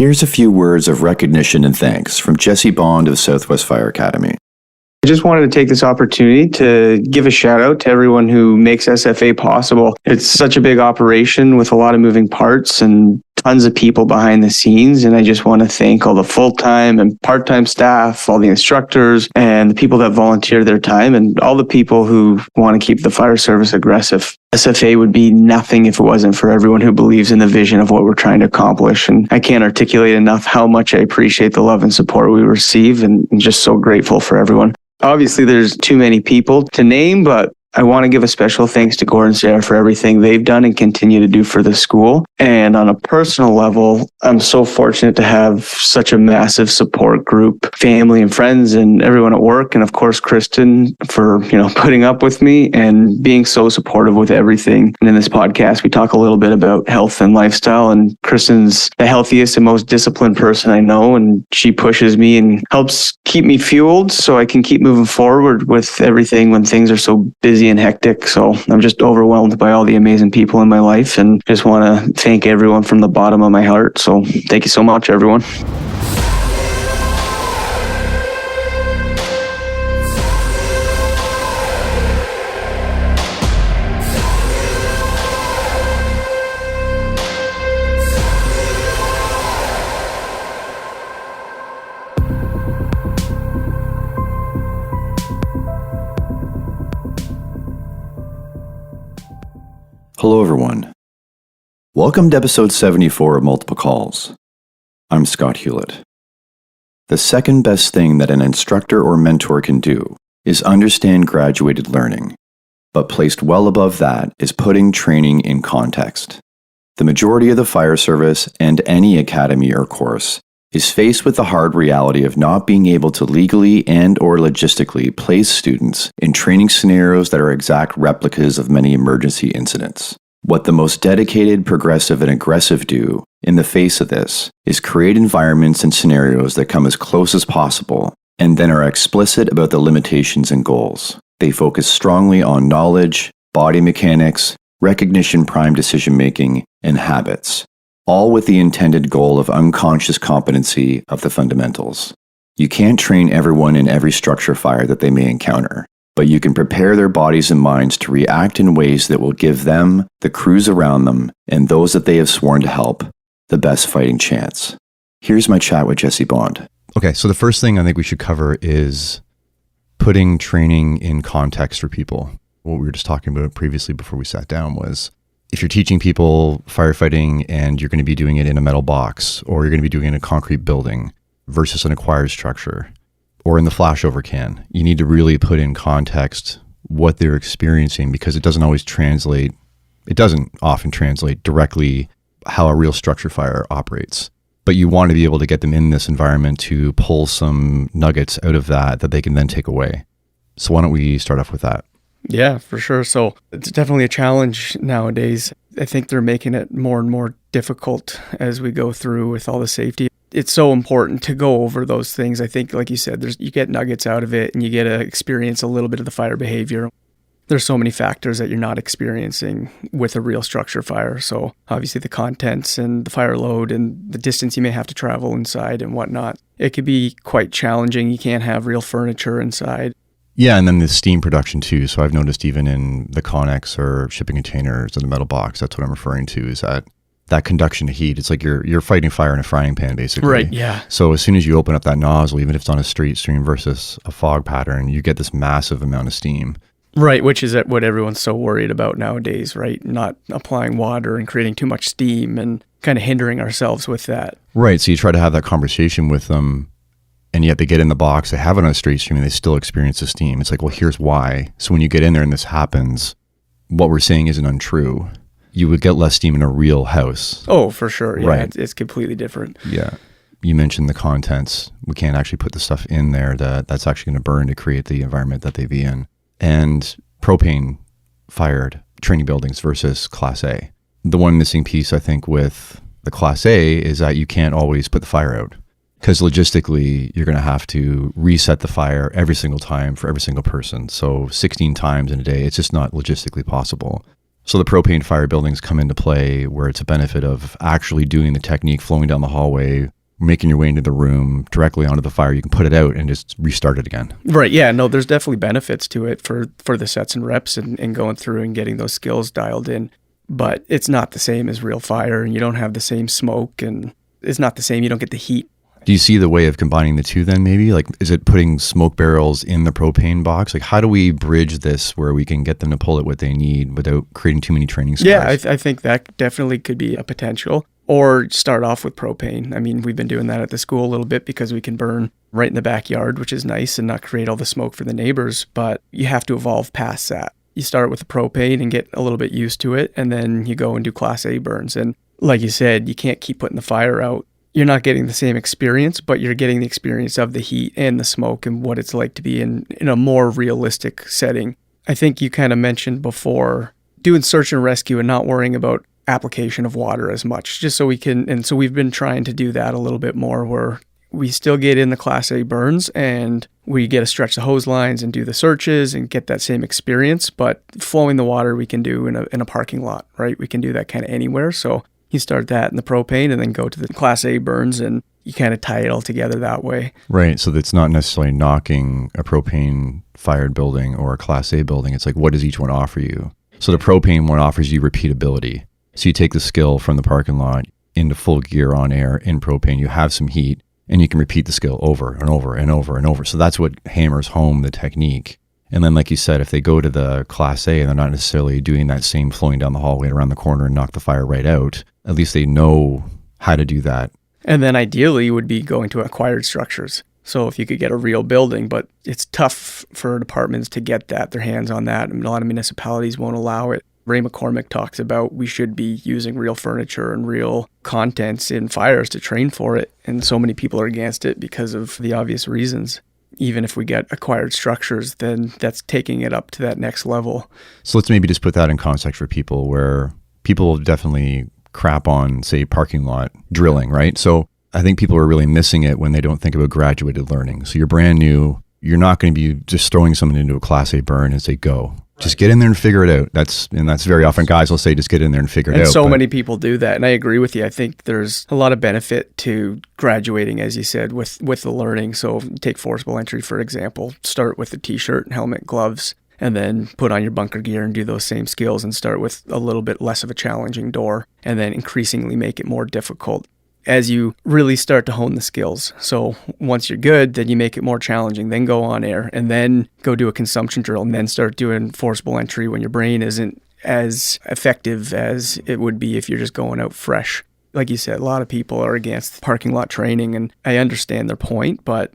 Here's a few words of recognition and thanks from Jesse Bond of Southwest Fire Academy. I just wanted to take this opportunity to give a shout out to everyone who makes SFA possible. It's such a big operation with a lot of moving parts and tons of people behind the scenes. And I just want to thank all the full-time and part-time staff, all the instructors, and the people that volunteer their time, and all the people who want to keep the fire service aggressive. SFA would be nothing if it wasn't for everyone who believes in the vision of what we're trying to accomplish. And I can't articulate enough how much I appreciate the love and support we receive, and I'm just so grateful for everyone. Obviously, there's too many people to name, but I want to give a special thanks to Gordon and Sarah for everything they've done and continue to do for the school. And on a personal level, I'm so fortunate to have such a massive support group, family and friends and everyone at work. And of course, Kristen for, putting up with me and being so supportive with everything. And in this podcast, we talk a little bit about health and lifestyle, and Kristen's the healthiest and most disciplined person I know. And she pushes me and helps keep me fueled so I can keep moving forward with everything when things are so busy and hectic. So I'm just overwhelmed by all the amazing people in my life, and just want to thank everyone from the bottom of my heart. So thank you so much, everyone. Hello, everyone. Welcome to episode 74 of Multiple Calls. I'm Scott Hewlett. The second best thing that an instructor or mentor can do is understand graduated learning, but placed well above that is putting training in context. The majority of the fire service and any academy or course is faced with the hard reality of not being able to legally and or logistically place students in training scenarios that are exact replicas of many emergency incidents. What the most dedicated, progressive, and aggressive do in the face of this is create environments and scenarios that come as close as possible and then are explicit about the limitations and goals. They focus strongly on knowledge, body mechanics, recognition prime decision-making, and habits, all with the intended goal of unconscious competency of the fundamentals. You can't train everyone in every structure fire that they may encounter, but you can prepare their bodies and minds to react in ways that will give them, the crews around them, and those that they have sworn to help, the best fighting chance. Here's my chat with Jesse Bond. Okay, so the first thing I think we should cover is putting training in context for people. What we were just talking about previously before we sat down was, if you're teaching people firefighting and you're going to be doing it in a metal box, or you're going to be doing it in a concrete building versus an acquired structure, or in the flashover can, you need to really put in context what they're experiencing, because it doesn't often translate directly how a real structure fire operates. But you want to be able to get them in this environment to pull some nuggets out of that they can then take away. So why don't we start off with that? Yeah, for sure. So it's definitely a challenge nowadays. I think they're making it more and more difficult as we go through with all the safety. It's so important to go over those things. I think, like you said, you get nuggets out of it and you get to experience a little bit of the fire behavior. There's so many factors that you're not experiencing with a real structure fire. So obviously the contents and the fire load and the distance you may have to travel inside and whatnot. It could be quite challenging. You can't have real furniture inside. Yeah, and then the steam production too. So I've noticed even in the Connex or shipping containers in the metal box, that's what I'm referring to, is that conduction to heat. It's like you're fighting fire in a frying pan, basically. Right, yeah. So as soon as you open up that nozzle, even if it's on a straight stream versus a fog pattern, you get this massive amount of steam. Right, which is what everyone's so worried about nowadays, right? Not applying water and creating too much steam and kind of hindering ourselves with that. Right, so you try to have that conversation with them, and yet they get in the box, they have it on a straight stream, and they still experience the steam. It's like, well, here's why. So when you get in there and this happens, what we're saying isn't untrue. You would get less steam in a real house. Oh, for sure. Yeah, right. It's completely different. Yeah. You mentioned the contents. We can't actually put the stuff in there that's actually going to burn to create the environment that they be in. And propane fired training buildings versus Class A. The one missing piece, I think, with the Class A is that you can't always put the fire out, because logistically, you're going to have to reset the fire every single time for every single person. So 16 times in a day, it's just not logistically possible. So the propane fire buildings come into play where it's a benefit of actually doing the technique, flowing down the hallway, making your way into the room directly onto the fire. You can put it out and just restart it again. Right. Yeah. No, there's definitely benefits to it for the sets and reps and going through and getting those skills dialed in. But it's not the same as real fire, and you don't have the same smoke, and it's not the same. You don't get the heat. Do you see the way of combining the two then maybe? Like, is it putting smoke barrels in the propane box? Like, how do we bridge this where we can get them to pull it what they need without creating too many training scars? Yeah, I think that definitely could be a potential. Or start off with propane. I mean, we've been doing that at the school a little bit because we can burn right in the backyard, which is nice, and not create all the smoke for the neighbors. But you have to evolve past that. You start with the propane and get a little bit used to it, and then you go and do Class A burns. And like you said, you can't keep putting the fire out. You're not getting the same experience, but you're getting the experience of the heat and the smoke and what it's like to be in a more realistic setting. I think you kind of mentioned before doing search and rescue and not worrying about application of water as much, just so we can, and so we've been trying to do that a little bit more where we still get in the Class A burns and we get to stretch the hose lines and do the searches and get that same experience, but flowing the water we can do in a parking lot, right? We can do that kind of anywhere. So you start that in the propane and then go to the Class A burns, and you kind of tie it all together that way. Right. So that's not necessarily knocking a propane fired building or a Class A building. It's like, what does each one offer you? So the propane one offers you repeatability. So you take the skill from the parking lot into full gear on air in propane, you have some heat, and you can repeat the skill over and over and over and over. So that's what hammers home the technique. And then, like you said, if they go to the Class A and they're not necessarily doing that same flowing down the hallway around the corner and knock the fire right out, at least they know how to do that. And then ideally would be going to acquired structures. So if you could get a real building, but it's tough for departments to get their hands on that. And a lot of municipalities won't allow it. Ray McCormick talks about we should be using real furniture and real contents in fires to train for it. And so many people are against it because of the obvious reasons. Even if we get acquired structures, then that's taking it up to that next level. So let's maybe just put that in context for people where people definitely crap on, say, parking lot drilling, right? So I think people are really missing it when they don't think about graduated learning. So you're brand new. You're not going to be just throwing someone into a Class A burn and say, go. Just get in there and figure it out. That's very often guys will say, just get in there and figure it out. And so many people do that. And I agree with you. I think there's a lot of benefit to graduating, as you said, with the learning. So take forcible entry, for example. Start with a t-shirt, helmet, gloves, and then put on your bunker gear and do those same skills and start with a little bit less of a challenging door and then increasingly make it more difficult as you really start to hone the skills. So once you're good, then you make it more challenging, then go on air and then go do a consumption drill and then start doing forcible entry when your brain isn't as effective as it would be if you're just going out fresh. Like you said, a lot of people are against parking lot training, and I understand their point, but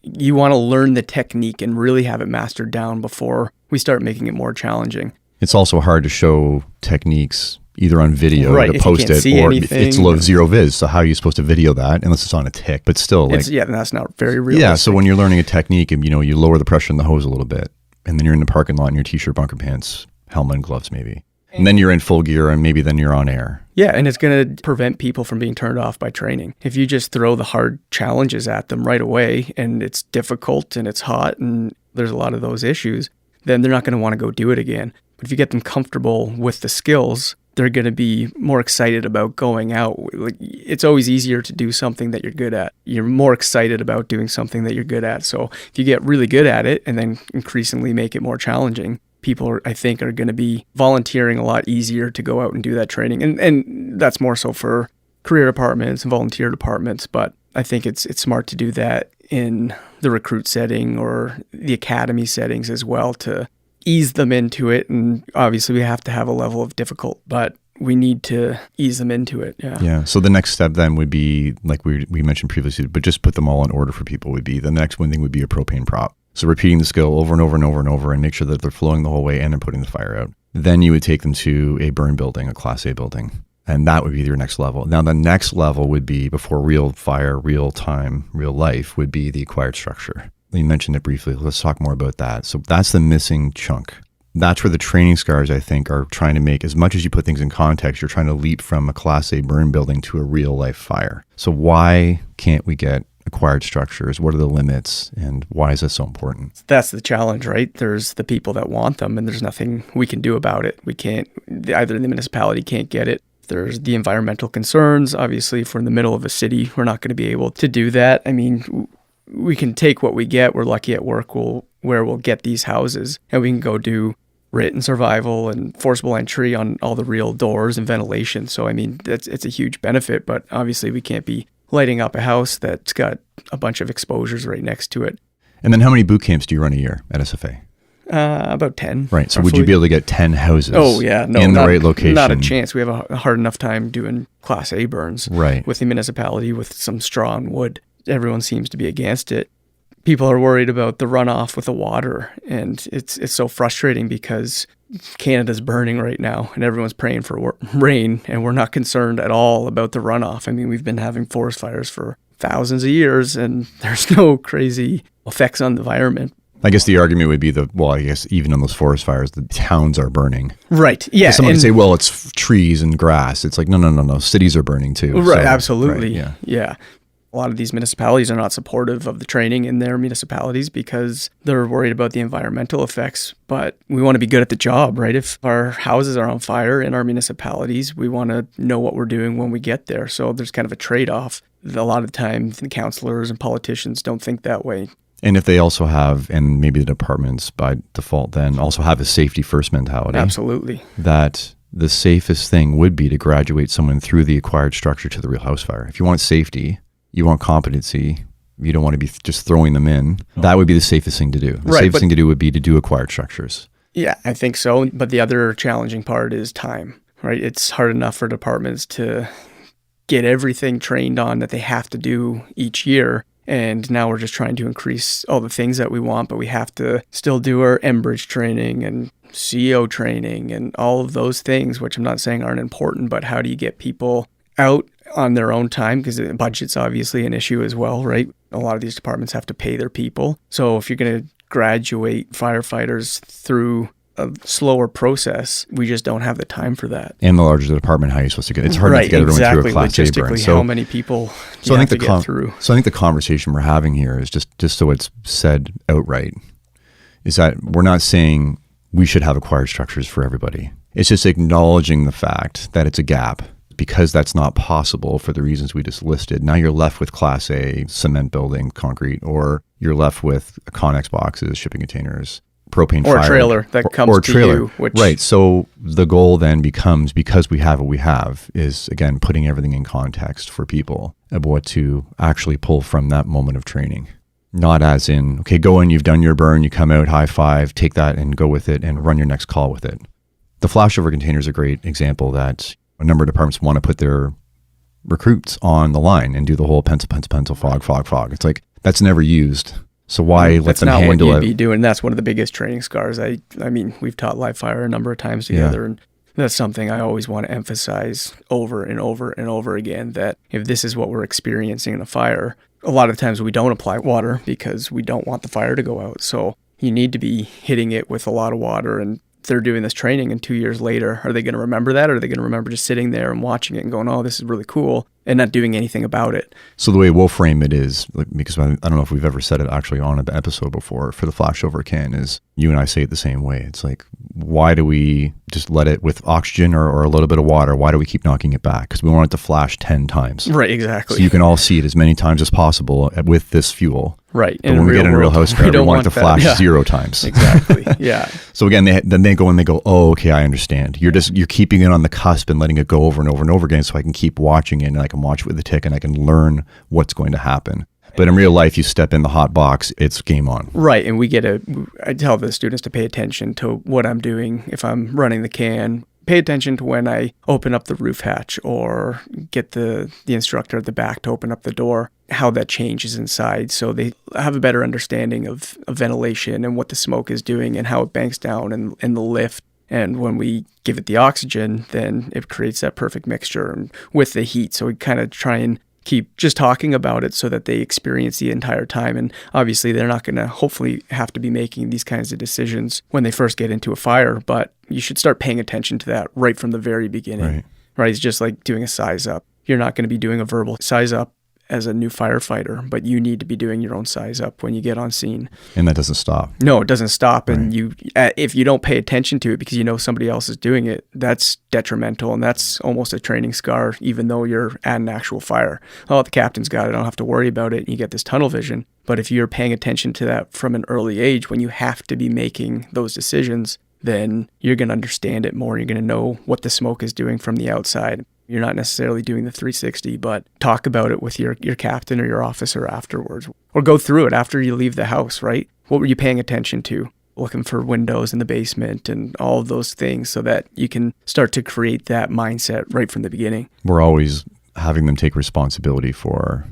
you want to learn the technique and really have it mastered down before we start making it more challenging. It's also hard to show techniques either on video right, to post it, or anything, it's low zero viz. So how are you supposed to video that unless it's on a tick? But still, that's not very realistic. Yeah, so when you're learning a technique, and you lower the pressure in the hose a little bit, and then you're in the parking lot in your t-shirt, bunker pants, helmet, and gloves maybe, and then you're in full gear, and maybe then you're on air. Yeah, and it's going to prevent people from being turned off by training. If you just throw the hard challenges at them right away, and it's difficult and it's hot and there's a lot of those issues, then they're not going to want to go do it again. But if you get them comfortable with the skills, they're going to be more excited about going out. Like, it's always easier to do something that you're good at. You're more excited about doing something that you're good at. So if you get really good at it and then increasingly make it more challenging, people, I think, are going to be volunteering a lot easier to go out and do that training. And that's more so for career departments and volunteer departments. But I think it's smart to do that in the recruit setting or the academy settings as well, to ease them into it. And obviously we have to have a level of difficult, but we need to ease them into it. Yeah. So the next step then would be, like we mentioned previously, but just put them all in order for people, would be the next one thing would be a propane prop. So repeating the skill over and over and over and over, and make sure that they're flowing the whole way and they're putting the fire out. Then you would take them to a burn building, a Class A building. And that would be your next level. Now, the next level would be, before real fire, real time, real life, would be the acquired structure. You mentioned it briefly. Let's talk more about that. So that's the missing chunk. That's where the training scars, I think, are trying to make, as much as you put things in context, you're trying to leap from a Class A burn building to a real life fire. So why can't we get acquired structures? What are the limits, and why is that so important? That's the challenge, right? There's the people that want them, and there's nothing we can do about it. We can't, either the municipality can't get it. There's the environmental concerns. Obviously, if we're in the middle of a city, we're not going to be able to do that. I mean, we can take what we get. We're lucky at work where we'll get these houses, and we can go do written survival and forcible entry on all the real doors and ventilation. So, I mean, it's a huge benefit, but obviously we can't be lighting up a house that's got a bunch of exposures right next to it. And then how many boot camps do you run a year at SFA? About 10. Right. So roughly. would you be able to get 10 houses Oh, yeah. No, in the right location? Not a chance. We have a hard enough time doing Class A burns Right. with the municipality with some straw and wood. Everyone seems to be against it. People are worried about the runoff with the water, and it's so frustrating because Canada's burning right now, and everyone's praying for rain, and we're not concerned at all about the runoff. I mean, we've been having forest fires for thousands of years, and there's no crazy effects on the environment. I guess the argument would be I guess even on those forest fires, the towns are burning. Right. Yeah. Someone could say, well, it's trees and grass. It's like, no. Cities are burning too. Right. So, absolutely. right, Yeah. A lot of these municipalities are not supportive of the training in their municipalities because they're worried about the environmental effects. But we want to be good at the job, right? If our houses are on fire in our municipalities, we want to know what we're doing when we get there. So there's kind of a trade-off. A lot of the time, the councillors and politicians don't think that way. And if they also have, and maybe the departments by default then also have a safety first mentality. Absolutely. That the safest thing would be to graduate someone through the acquired structure to the real house fire. If you want safety, you want competency, you don't want to be just throwing them in, that would be the safest thing to do. The safest thing to do would be to do acquired structures. Yeah, I think so. But the other challenging part is time, right? It's hard enough for departments to get everything trained on that they have to do each year. And now we're just trying to increase all the things that we want, but we have to still do our Enbridge training and CEO training and all of those things, which I'm not saying aren't important, but how do you get people out on their own time? Because the budget's obviously an issue as well, right? A lot of these departments have to pay their people. So if you're going to graduate firefighters through a slower process, we just don't have the time for that. And the larger the department, how are you supposed to get? It's hard to get everyone through a Class A burn. So how many people so you have to get through? So I think the conversation we're having here is just so it's said outright, is that we're not saying we should have acquired structures for everybody. It's just acknowledging the fact that it's a gap. Because that's not possible for the reasons we just listed, now you're left with Class A cement building, concrete, or you're left with Connex boxes, shipping containers, propane or fire. A trailer that comes or to trailer. you. Which, right. So the goal then becomes, because we have what we have, is again putting everything in context for people of what to actually pull from that moment of training. Not as in, okay, go in, you've done your burn, you come out, high five, take that and go with it and run your next call with it. The flashover container is a great example that a number of departments want to put their recruits on the line and do the whole pencil, fog. It's like, that's never used. So why let them handle it? That's not what you'd be doing. That's one of the biggest training scars. I mean, we've taught live fire a number of times together, and that's something I always want to emphasize over and over and over again, that if this is what we're experiencing in a fire, a lot of times we don't apply water because we don't want the fire to go out. So you need to be hitting it with a lot of water, and they're doing this training, and 2 years later, are they going to remember that? Or are they going to remember just sitting there and watching it and going, oh, this is really cool, and not doing anything about it? So the way we'll frame it is, because I don't know if we've ever said it actually on an episode before for the flashover can, is you and I say it the same way. It's like, why do we just let it with oxygen or a little bit of water? Why do we keep knocking it back? Because we want it to flash 10 times. Right, exactly. So you can all see it as many times as possible with this fuel. Right. But when we get in a real house fire, we want it to flash 0 times. Exactly. Yeah. So again, they go and they go, oh, okay, I understand. You're keeping it on the cusp and letting it go over and over and over again, so I can keep watching it and I can watch it with the tick and I can learn what's going to happen. But in real life, you step in the hot box, it's game on. Right. And I tell the students to pay attention to what I'm doing. If I'm running the can, pay attention to when I open up the roof hatch or get the instructor at the back to open up the door, how that changes inside, so they have a better understanding of ventilation and what the smoke is doing and how it banks down in the lift. And when we give it the oxygen, then it creates that perfect mixture with the heat. So we kind of try and keep just talking about it so that they experience the entire time. And obviously they're not going to hopefully have to be making these kinds of decisions when they first get into a fire, but you should start paying attention to that right from the very beginning. Right? It's just like doing a size up. You're not going to be doing a verbal size up as a new firefighter, but you need to be doing your own size up when you get on scene. And that doesn't stop. No, it doesn't stop. Right. And if you don't pay attention to it because you know somebody else is doing it, that's detrimental. And that's almost a training scar, even though you're at an actual fire. Oh, the captain's got it. I don't have to worry about it. You get this tunnel vision. But if you're paying attention to that from an early age, when you have to be making those decisions, then you're going to understand it more. You're going to know what the smoke is doing from the outside. You're not necessarily doing the 360, but talk about it with your captain or your officer afterwards. Or go through it after you leave the house, right? What were you paying attention to? Looking for windows in the basement and all of those things so that you can start to create that mindset right from the beginning. We're always having them take responsibility for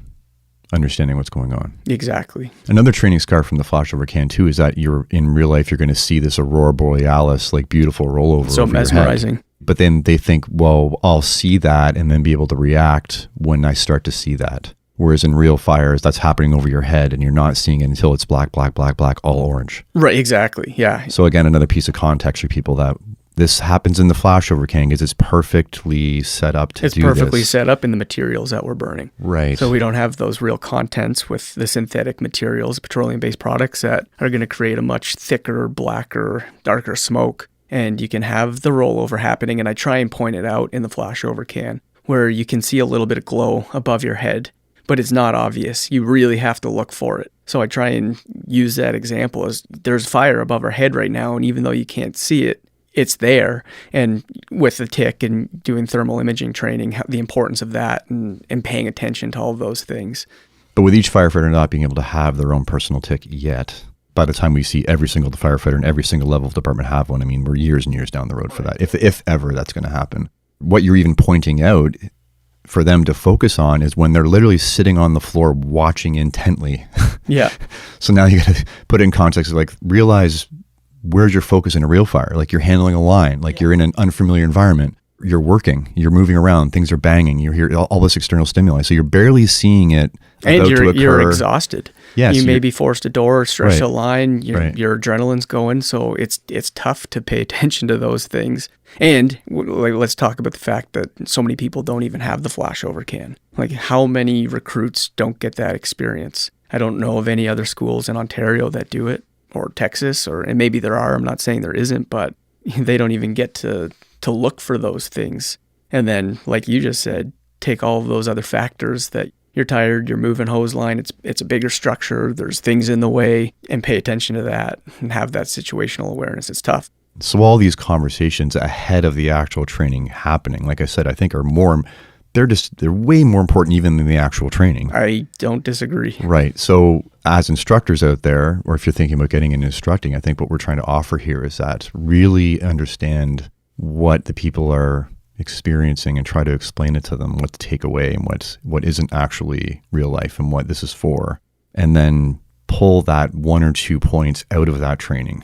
understanding what's going on. Exactly. Another training scar from the flashover can too is that you're in real life, you're going to see this aurora borealis, like beautiful rollover So over mesmerizing. Your head. But then they think, well, I'll see that and then be able to react when I start to see that. Whereas in real fires, that's happening over your head and you're not seeing it until it's black, black, black, black, all orange. Right, exactly. Yeah. So again, another piece of context for people that this happens in the flashover can is it's perfectly set up to do this. It's perfectly set up in the materials that we're burning. Right. So we don't have those real contents with the synthetic materials, petroleum-based products that are going to create a much thicker, blacker, darker smoke. And you can have the rollover happening. And I try and point it out in the flashover can where you can see a little bit of glow above your head, but it's not obvious. You really have to look for it. So I try and use that example as there's fire above our head right now. And even though you can't see it, it's there. And with the TIC and doing thermal imaging training, the importance of that and paying attention to all of those things. But with each firefighter not being able to have their own personal TIC yet, by the time we see every single firefighter and every single level of department have one, I mean, we're years and years down the road for that, if ever that's going to happen. What you're even pointing out for them to focus on is when they're literally sitting on the floor watching intently. Yeah. So now you got to put it in context, like realize where's your focus in a real fire? Like you're handling a line, like you're in an unfamiliar environment. You're working, you're moving around, things are banging, you hear all this external stimuli. So you're barely seeing it and you're exhausted. Yes, you may be forced a door, stretch a line, your adrenaline's going. So it's tough to pay attention to those things. And let's talk about the fact that so many people don't even have the flashover can. Like how many recruits don't get that experience? I don't know of any other schools in Ontario that do it, or Texas, and maybe there are. I'm not saying there isn't, but they don't even get to look for those things. And then, like you just said, take all of those other factors that you're tired, you're moving hose line, it's a bigger structure, there's things in the way, and pay attention to that and have that situational awareness. It's tough. So all these conversations ahead of the actual training happening, like I said, I think are more, they're way more important even than the actual training. I don't disagree. Right. So as instructors out there, or if you're thinking about getting into instructing, I think what we're trying to offer here is that really understand what the people are experiencing and try to explain it to them, what to take away and what isn't actually real life and what this is for. And then pull that 1 or 2 points out of that training.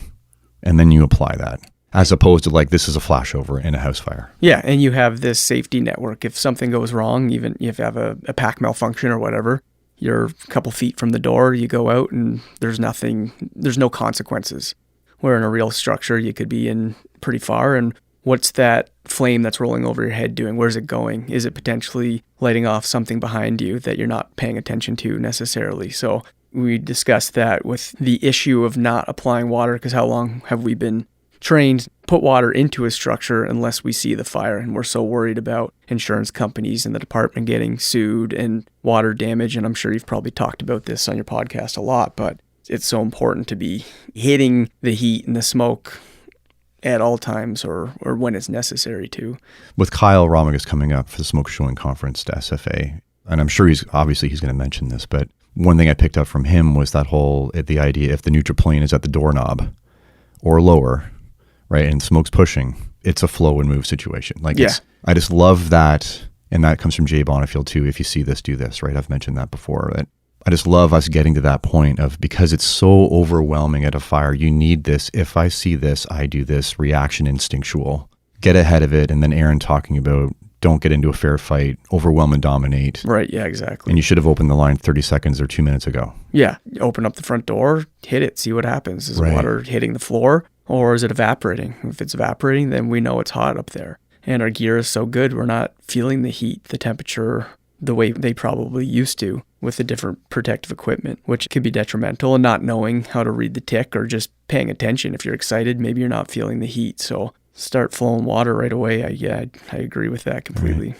And then you apply that, as opposed to like, this is a flashover in a house fire. Yeah, and you have this safety network. If something goes wrong, even if you have a pack malfunction or whatever, you're a couple feet from the door, you go out and there's no consequences. Where in a real structure, you could be in pretty far, and what's that flame that's rolling over your head doing? Where's it going? Is it potentially lighting off something behind you that you're not paying attention to necessarily? So we discussed that with the issue of not applying water, because how long have we been trained to put water into a structure unless we see the fire? And we're so worried about insurance companies and the department getting sued and water damage. And I'm sure you've probably talked about this on your podcast a lot, but it's so important to be hitting the heat and the smoke at all times or when it's necessary to. With Kyle Romigas coming up for the Smoke Showing Conference to SFA, and I'm sure he's going to mention this, but one thing I picked up from him was the idea if the neutral plane is at the doorknob or lower, right, and smoke's pushing, it's a flow and move situation. I just love that, and that comes from Jay Bonifield too. If you see this, do this, right? I've mentioned that before. That I just love us getting to that point of, because it's so overwhelming at a fire, you need this. If I see this, I do this reaction instinctual. Get ahead of it. And then Aaron talking about don't get into a fair fight, overwhelm and dominate. Right, yeah, exactly. And you should have opened the line 30 seconds or 2 minutes ago. Yeah, open up the front door, hit it, see what happens. Is water hitting the floor or is it evaporating? If it's evaporating, then we know it's hot up there. And our gear is so good, we're not feeling the heat, the temperature, the way they probably used to with the different protective equipment, which can be detrimental, and not knowing how to read the tick or just paying attention. If you're excited, maybe you're not feeling the heat. So start flowing water right away. I agree with that completely. Right.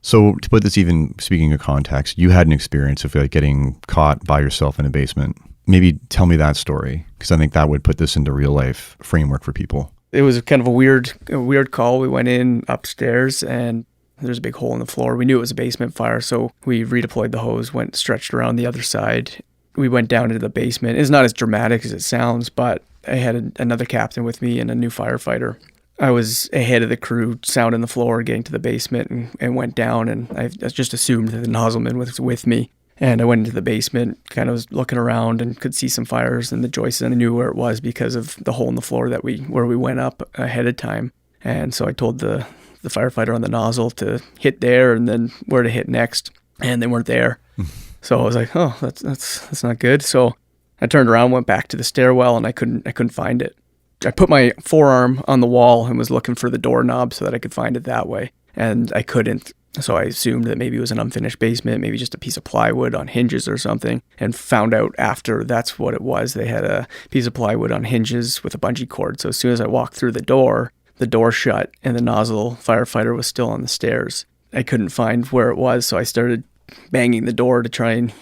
So to put this, even speaking of context, you had an experience of like getting caught by yourself in a basement. Maybe tell me that story, because I think that would put this into real life framework for people. It was kind of a weird call. We went in upstairs and there's a big hole in the floor. We knew it was a basement fire, so we redeployed the hose, stretched around the other side. We went down into the basement. It's not as dramatic as it sounds, but I had another captain with me and a new firefighter. I was ahead of the crew, sounding the floor, getting to the basement, and went down, and I just assumed that the nozzleman was with me. And I went into the basement, kind of was looking around and could see some fires in the joists, and I knew where it was because of the hole in the floor where we went up ahead of time. And so I told the firefighter on the nozzle to hit there and then where to hit next, and they weren't there. So I was like, oh, that's not good. So I turned around, went back to the stairwell, and I couldn't find it. I put my forearm on the wall and was looking for the doorknob so that I could find it that way, and I couldn't. So I assumed that maybe it was an unfinished basement, maybe just a piece of plywood on hinges or something, and found out after that's what it was. They had a piece of plywood on hinges with a bungee cord. So as soon as I walked through the door shut and the nozzle firefighter was still on the stairs. I couldn't find where it was, so I started banging the door to try and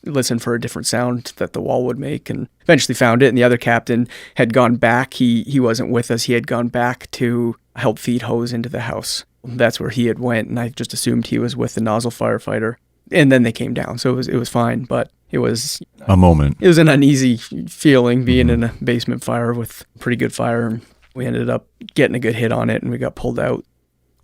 listen for a different sound that the wall would make, and eventually found it. And the other captain had gone back. He wasn't with us. He had gone back to help feed hose into the house. That's where he had went, and I just assumed he was with the nozzle firefighter. And then they came down, so it was fine, but it was a moment. It was an uneasy feeling being in a basement fire with pretty good fire, and we ended up getting a good hit on it, and we got pulled out.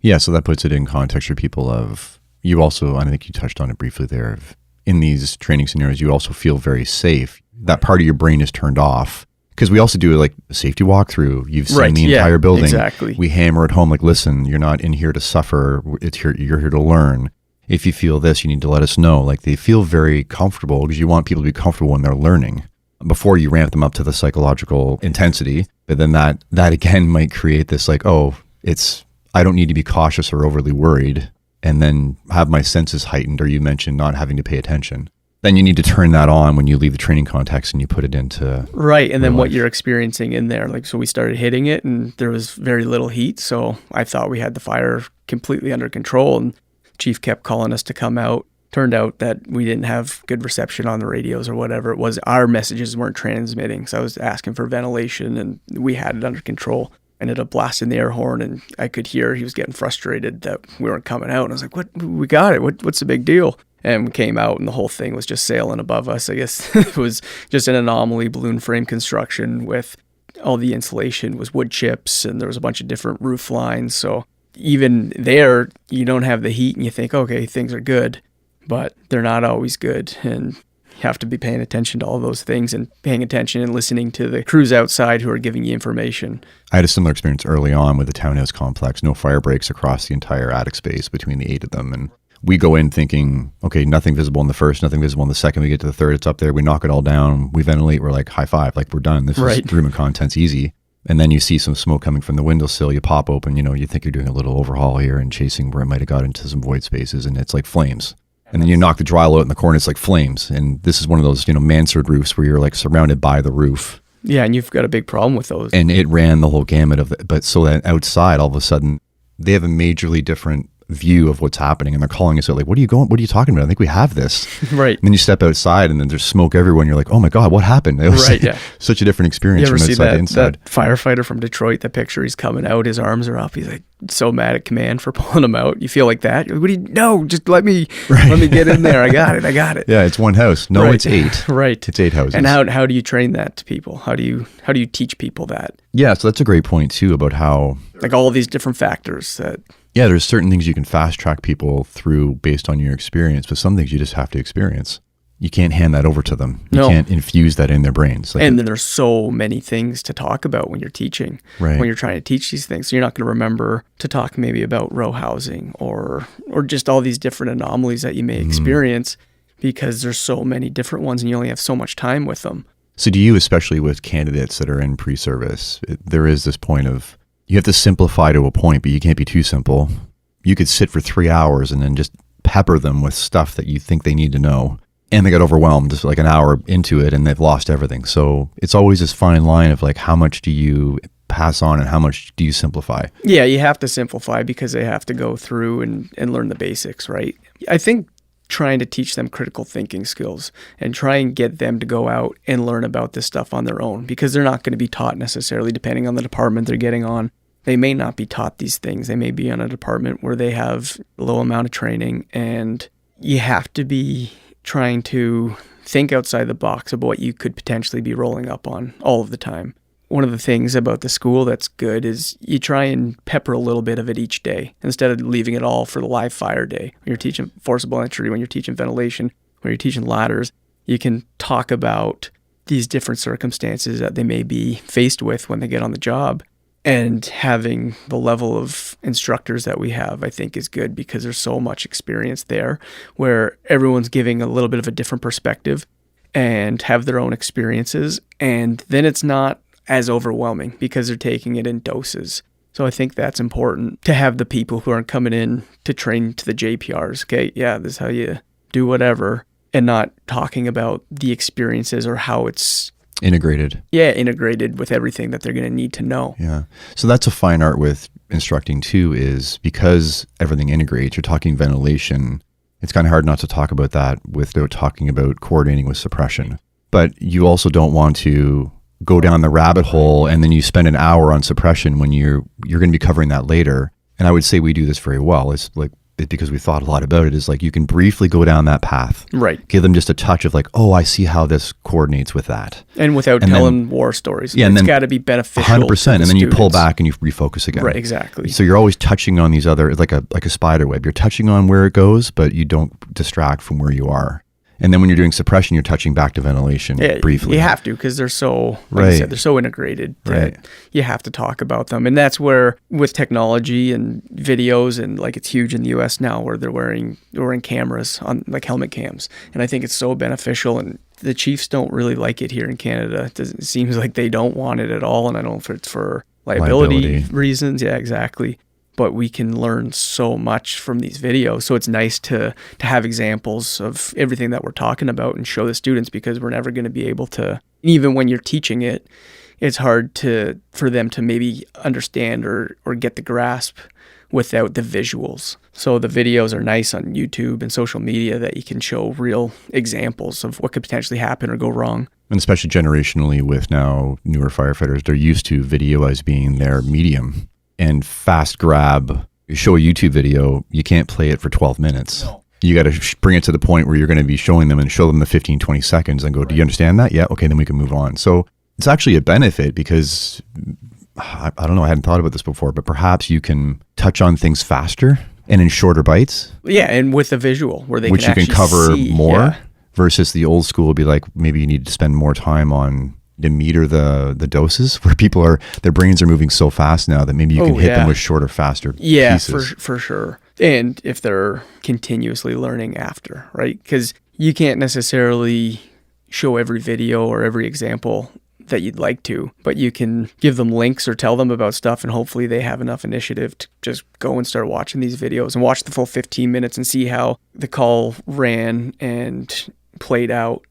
Yeah, so that puts it in context for people of, you also, I think you touched on it briefly there, in these training scenarios, you also feel very safe. That part of your brain is turned off. Because we also do like a safety walkthrough. You've seen the entire building. Exactly. We hammer it home like, listen, you're not in here to suffer. You're here to learn. If you feel this, you need to let us know. Like, they feel very comfortable because you want people to be comfortable when they're learning before you ramp them up to the psychological intensity. But then that again might create this like, oh, I don't need to be cautious or overly worried, and then have my senses heightened, or you mentioned not having to pay attention. Then you need to turn that on when you leave the training context and you put it into right. And then life. What you're experiencing in there, like, so we started hitting it and there was very little heat. So I thought we had the fire completely under control, and Chief kept calling us to come out. Turned out that we didn't have good reception on the radios or whatever it was. Our messages weren't transmitting. So I was asking for ventilation and we had it under control. I ended up blasting the air horn, and I could hear he was getting frustrated that we weren't coming out. And I was like, "What? We got it. What's the big deal?" And we came out, and the whole thing was just sailing above us. I guess it was just an anomaly balloon frame construction with all the insulation was wood chips, and there was a bunch of different roof lines. So even there, you don't have the heat, and you think, okay, things are good, but they're not always good. And you have to be paying attention to all those things, and paying attention and listening to the crews outside who are giving you information. I had a similar experience early on with the townhouse complex. No fire breaks across the entire attic space between the 8 of them. And we go in thinking, okay, nothing visible in the first, nothing visible in the second. We get to the third, it's up there. We knock it all down. We ventilate. We're like, high five. Like, we're done. This is room and contents easy. And then you see some smoke coming from the windowsill. You pop open, you think you're doing a little overhaul here and chasing where it might have got into some void spaces, and it's like flames. And then you knock the drywall out in the corner, it's like flames. And this is one of those, mansard roofs where you're like surrounded by the roof. Yeah, and you've got a big problem with those. And it ran the whole gamut of it. But so that outside, all of a sudden, they have a majorly different view of what's happening, and they're calling us out like, what are you talking about? I think we have this. Right. And then you step outside, and then there's smoke everywhere, and you're like, oh my God, what happened? It was such a different experience from outside to inside. That firefighter from Detroit, the picture, he's coming out, his arms are up, he's like so mad at command for pulling him out. You feel like that? No, just let me get in there. I got it. Yeah, it's one house. No, it's 8. Right. It's 8 houses. And how do you train that to people? How do you teach people that? Yeah, so that's a great point too, about how, like, all of these different factors that, yeah, there's certain things you can fast track people through based on your experience, but some things you just have to experience. You can't hand that over to them. You can't infuse that in their brains. Like, and then there's so many things to talk about when you're teaching, when you're trying to teach these things. So you're not going to remember to talk maybe about row housing or just all these different anomalies that you may experience, because there's so many different ones and you only have so much time with them. So do you, especially with candidates that are in pre-service, there is this point of, you have to simplify to a point, but you can't be too simple. You could sit for 3 hours and then just pepper them with stuff that you think they need to know. And they get overwhelmed just like an hour into it and they've lost everything. So it's always this fine line of like, how much do you pass on and how much do you simplify? Yeah, you have to simplify because they have to go through and learn the basics, right? I think trying to teach them critical thinking skills and try and get them to go out and learn about this stuff on their own, because they're not going to be taught necessarily, depending on the department they're getting on. They may not be taught these things. They may be on a department where they have a low amount of training, and you have to be trying to think outside the box of what you could potentially be rolling up on all of the time. One of the things about the school that's good is you try and pepper a little bit of it each day instead of leaving it all for the live fire day. When you're teaching forcible entry, when you're teaching ventilation, when you're teaching ladders, you can talk about these different circumstances that they may be faced with when they get on the job. And having the level of instructors that we have, I think, is good because there's so much experience there where everyone's giving a little bit of a different perspective and have their own experiences. And then it's not as overwhelming because they're taking it in doses. So I think that's important to have the people who aren't coming in to train to the JPRs. Okay, yeah, this is how you do whatever, and not talking about the experiences or how it's integrated. Yeah, integrated with everything that they're going to need to know. Yeah. So that's a fine art with instructing too, is because everything integrates. You're talking ventilation. It's kind of hard not to talk about that without talking about coordinating with suppression. But you also don't want to go down the rabbit hole and then you spend an hour on suppression when you're going to be covering that later. And I would say we do this very well. It's like, because we thought a lot about it, is like you can briefly go down that path. Right. Give them just a touch of like, oh, I see how this coordinates with that. And without telling war stories. Yeah, it's got to be beneficial. 100%. And then you pull back and you refocus again. Right, exactly. So you're always touching on these other, like a spider web. You're touching on where it goes, but you don't distract from where you are. And then when you're doing suppression, you're touching back to ventilation briefly. You have to, because they're so, like you said, they're so integrated that you have to talk about them. And that's where, with technology and videos, and like it's huge in the US now where they're wearing cameras on, like helmet cams. And I think it's so beneficial. And the chiefs don't really like it here in Canada. It seems like they don't want it at all. And I don't know if it's for liability reasons. Yeah, exactly. But we can learn so much from these videos. So it's nice to have examples of everything that we're talking about and show the students, because we're never going to be able to, even when you're teaching it, it's hard for them to maybe understand or get the grasp without the visuals. So the videos are nice on YouTube and social media that you can show real examples of what could potentially happen or go wrong. And especially generationally with now newer firefighters, they're used to video as being their medium. And fast grab, you show a YouTube video, you can't play it for 12 minutes. No. You got to bring it to the point where you're going to be showing them and show them the 15, 20 seconds and go, do you understand that? Yeah. Okay, then we can move on. So it's actually a benefit because, I don't know, I hadn't thought about this before, but perhaps you can touch on things faster and in shorter bites. Yeah, and with a visual where they which can you can cover see more versus the old school would be like, maybe you need to spend more time on to meter the doses, where their brains are moving so fast now that maybe you can hit them with shorter, faster pieces. For sure. And if they're continuously learning after, right? Because you can't necessarily show every video or every example that you'd like to, but you can give them links or tell them about stuff, and hopefully they have enough initiative to just go and start watching these videos and watch the full 15 minutes and see how the call ran and played out,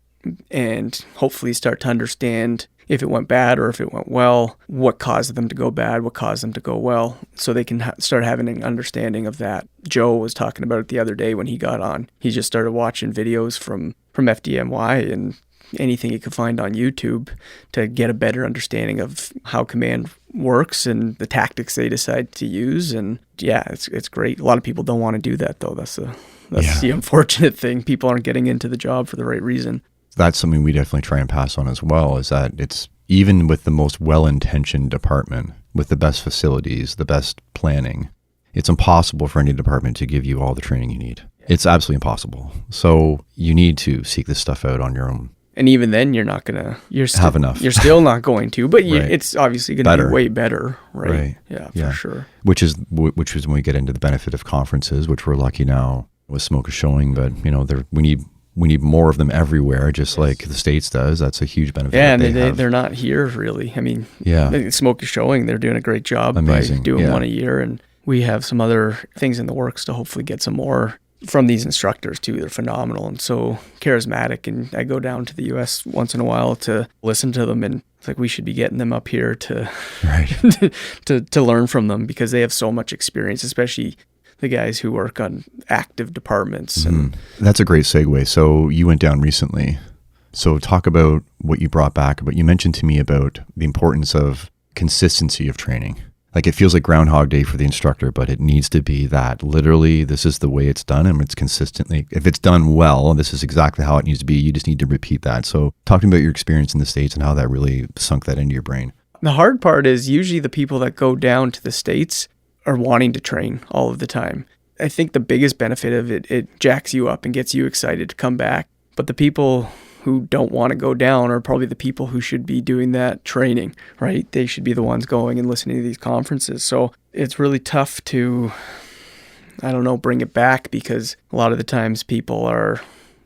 and hopefully start to understand if it went bad or if it went well, what caused them to go bad, what caused them to go well, so they can start having an understanding of that. Joe was talking about it the other day when he got on. He just started watching videos from FDMY and anything he could find on YouTube to get a better understanding of how command works and the tactics they decide to use. And yeah, it's great. A lot of people don't want to do that though. That's the unfortunate thing. People aren't getting into the job for the right reason. That's something we definitely try and pass on as well, is that it's even with the most well-intentioned department, with the best facilities, the best planning, it's impossible for any department to give you all the training you need. It's absolutely impossible. So you need to seek this stuff out on your own. And even then, you're not going to have enough. You're still not going to, but it's obviously going to be way better, right? Yeah, for sure. Which is when we get into the benefit of conferences, which we're lucky now with Smoke is showing, but we need more of them everywhere, just like the States does. That's a huge benefit. Yeah, and they're not here really. I mean, Smoke is showing they're doing a great job by doing one a year, and we have some other things in the works to hopefully get some more from these instructors too. They're phenomenal and so charismatic. And I go down to the US once in a while to listen to them, and it's like we should be getting them up here to to learn from them, because they have so much experience, especially the guys who work on active departments. And that's a great segue. So you went down recently. So talk about what you brought back, but you mentioned to me about the importance of consistency of training. Like it feels like Groundhog Day for the instructor, but it needs to be that literally this is the way it's done, and it's consistently, if it's done well, this is exactly how it needs to be. You just need to repeat that. So talk to me about your experience in the States and how that really sunk that into your brain. The hard part is usually the people that go down to the States are wanting to train all of the time. I think the biggest benefit of it jacks you up and gets you excited to come back. But the people who don't want to go down are probably the people who should be doing that training, right? They should be the ones going and listening to these conferences. So it's really tough to, bring it back, because a lot of the times people are,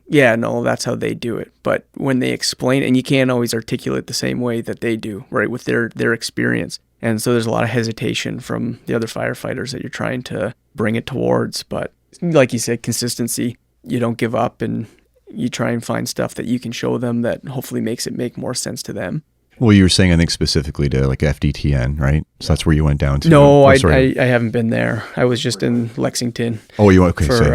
that's how they do it. But when they explain, and you can't always articulate the same way that they do, right, with their experience. And so there's a lot of hesitation from the other firefighters that you're trying to bring it towards. But like you said, consistency, you don't give up, and you try and find stuff that you can show them that hopefully makes it make more sense to them. Well, you were saying, I think specifically to like FDTN, right? So that's where you went down to. No, I haven't been there. I was just in Lexington. Oh, you went, okay, for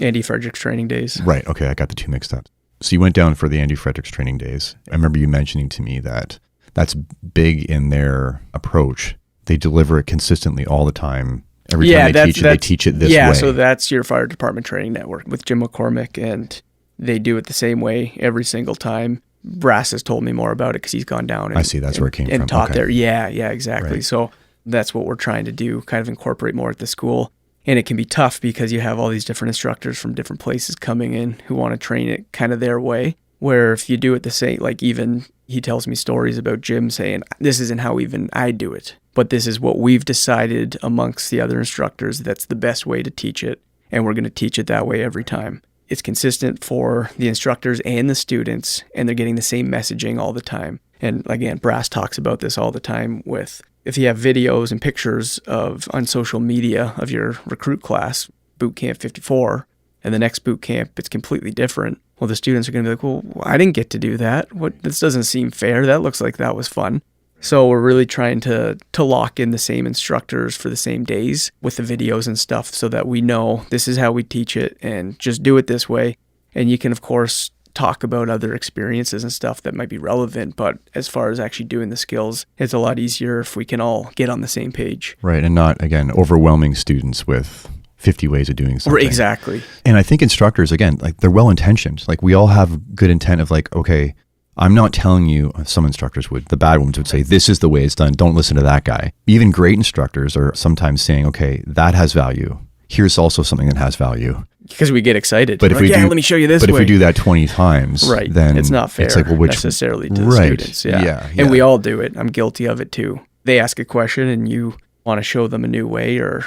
Andy Frederick's training days. Right. Okay. I got the two mixed up. So you went down for the Andy Frederick's training days. I remember you mentioning to me that that's big in their approach. They deliver it consistently all the time. Every time they teach it this way. Yeah, so that's your fire department training network with Jim McCormick, and they do it the same way every single time. Brass has told me more about it because he's gone down. I see. That's where it came from. And taught there. Yeah, exactly. Right. So that's what we're trying to do, kind of incorporate more at the school. And it can be tough because you have all these different instructors from different places coming in who want to train it kind of their way. Where if you do it the same, like even he tells me stories about Jim saying, this isn't how even I do it, but this is what we've decided amongst the other instructors that's the best way to teach it. And we're going to teach it that way every time. It's consistent for the instructors and the students, and they're getting the same messaging all the time. And again, Brass talks about this all the time with, if you have videos and pictures on social media of your recruit class, boot camp 54, and the next boot camp, it's completely different. Well, the students are going to be like, well, I didn't get to do that. This doesn't seem fair. That looks like that was fun. So we're really trying to lock in the same instructors for the same days with the videos and stuff, so that we know this is how we teach it and just do it this way. And you can, of course, talk about other experiences and stuff that might be relevant. But as far as actually doing the skills, it's a lot easier if we can all get on the same page. Right. And not, again, overwhelming students with 50 ways of doing something. Exactly. And I think instructors, again, like they're well-intentioned. Like we all have good intent of like, okay, I'm not telling you, some instructors would, the bad ones would say, this is the way it's done. Don't listen to that guy. Even great instructors are sometimes saying, okay, that has value. Here's also something that has value. Because we get excited. But if let me show you this way. But if we do that 20 times, right, then it's not fair. It's like, well, necessarily to the students. Yeah. And we all do it. I'm guilty of it too. They ask a question and you want to show them a new way or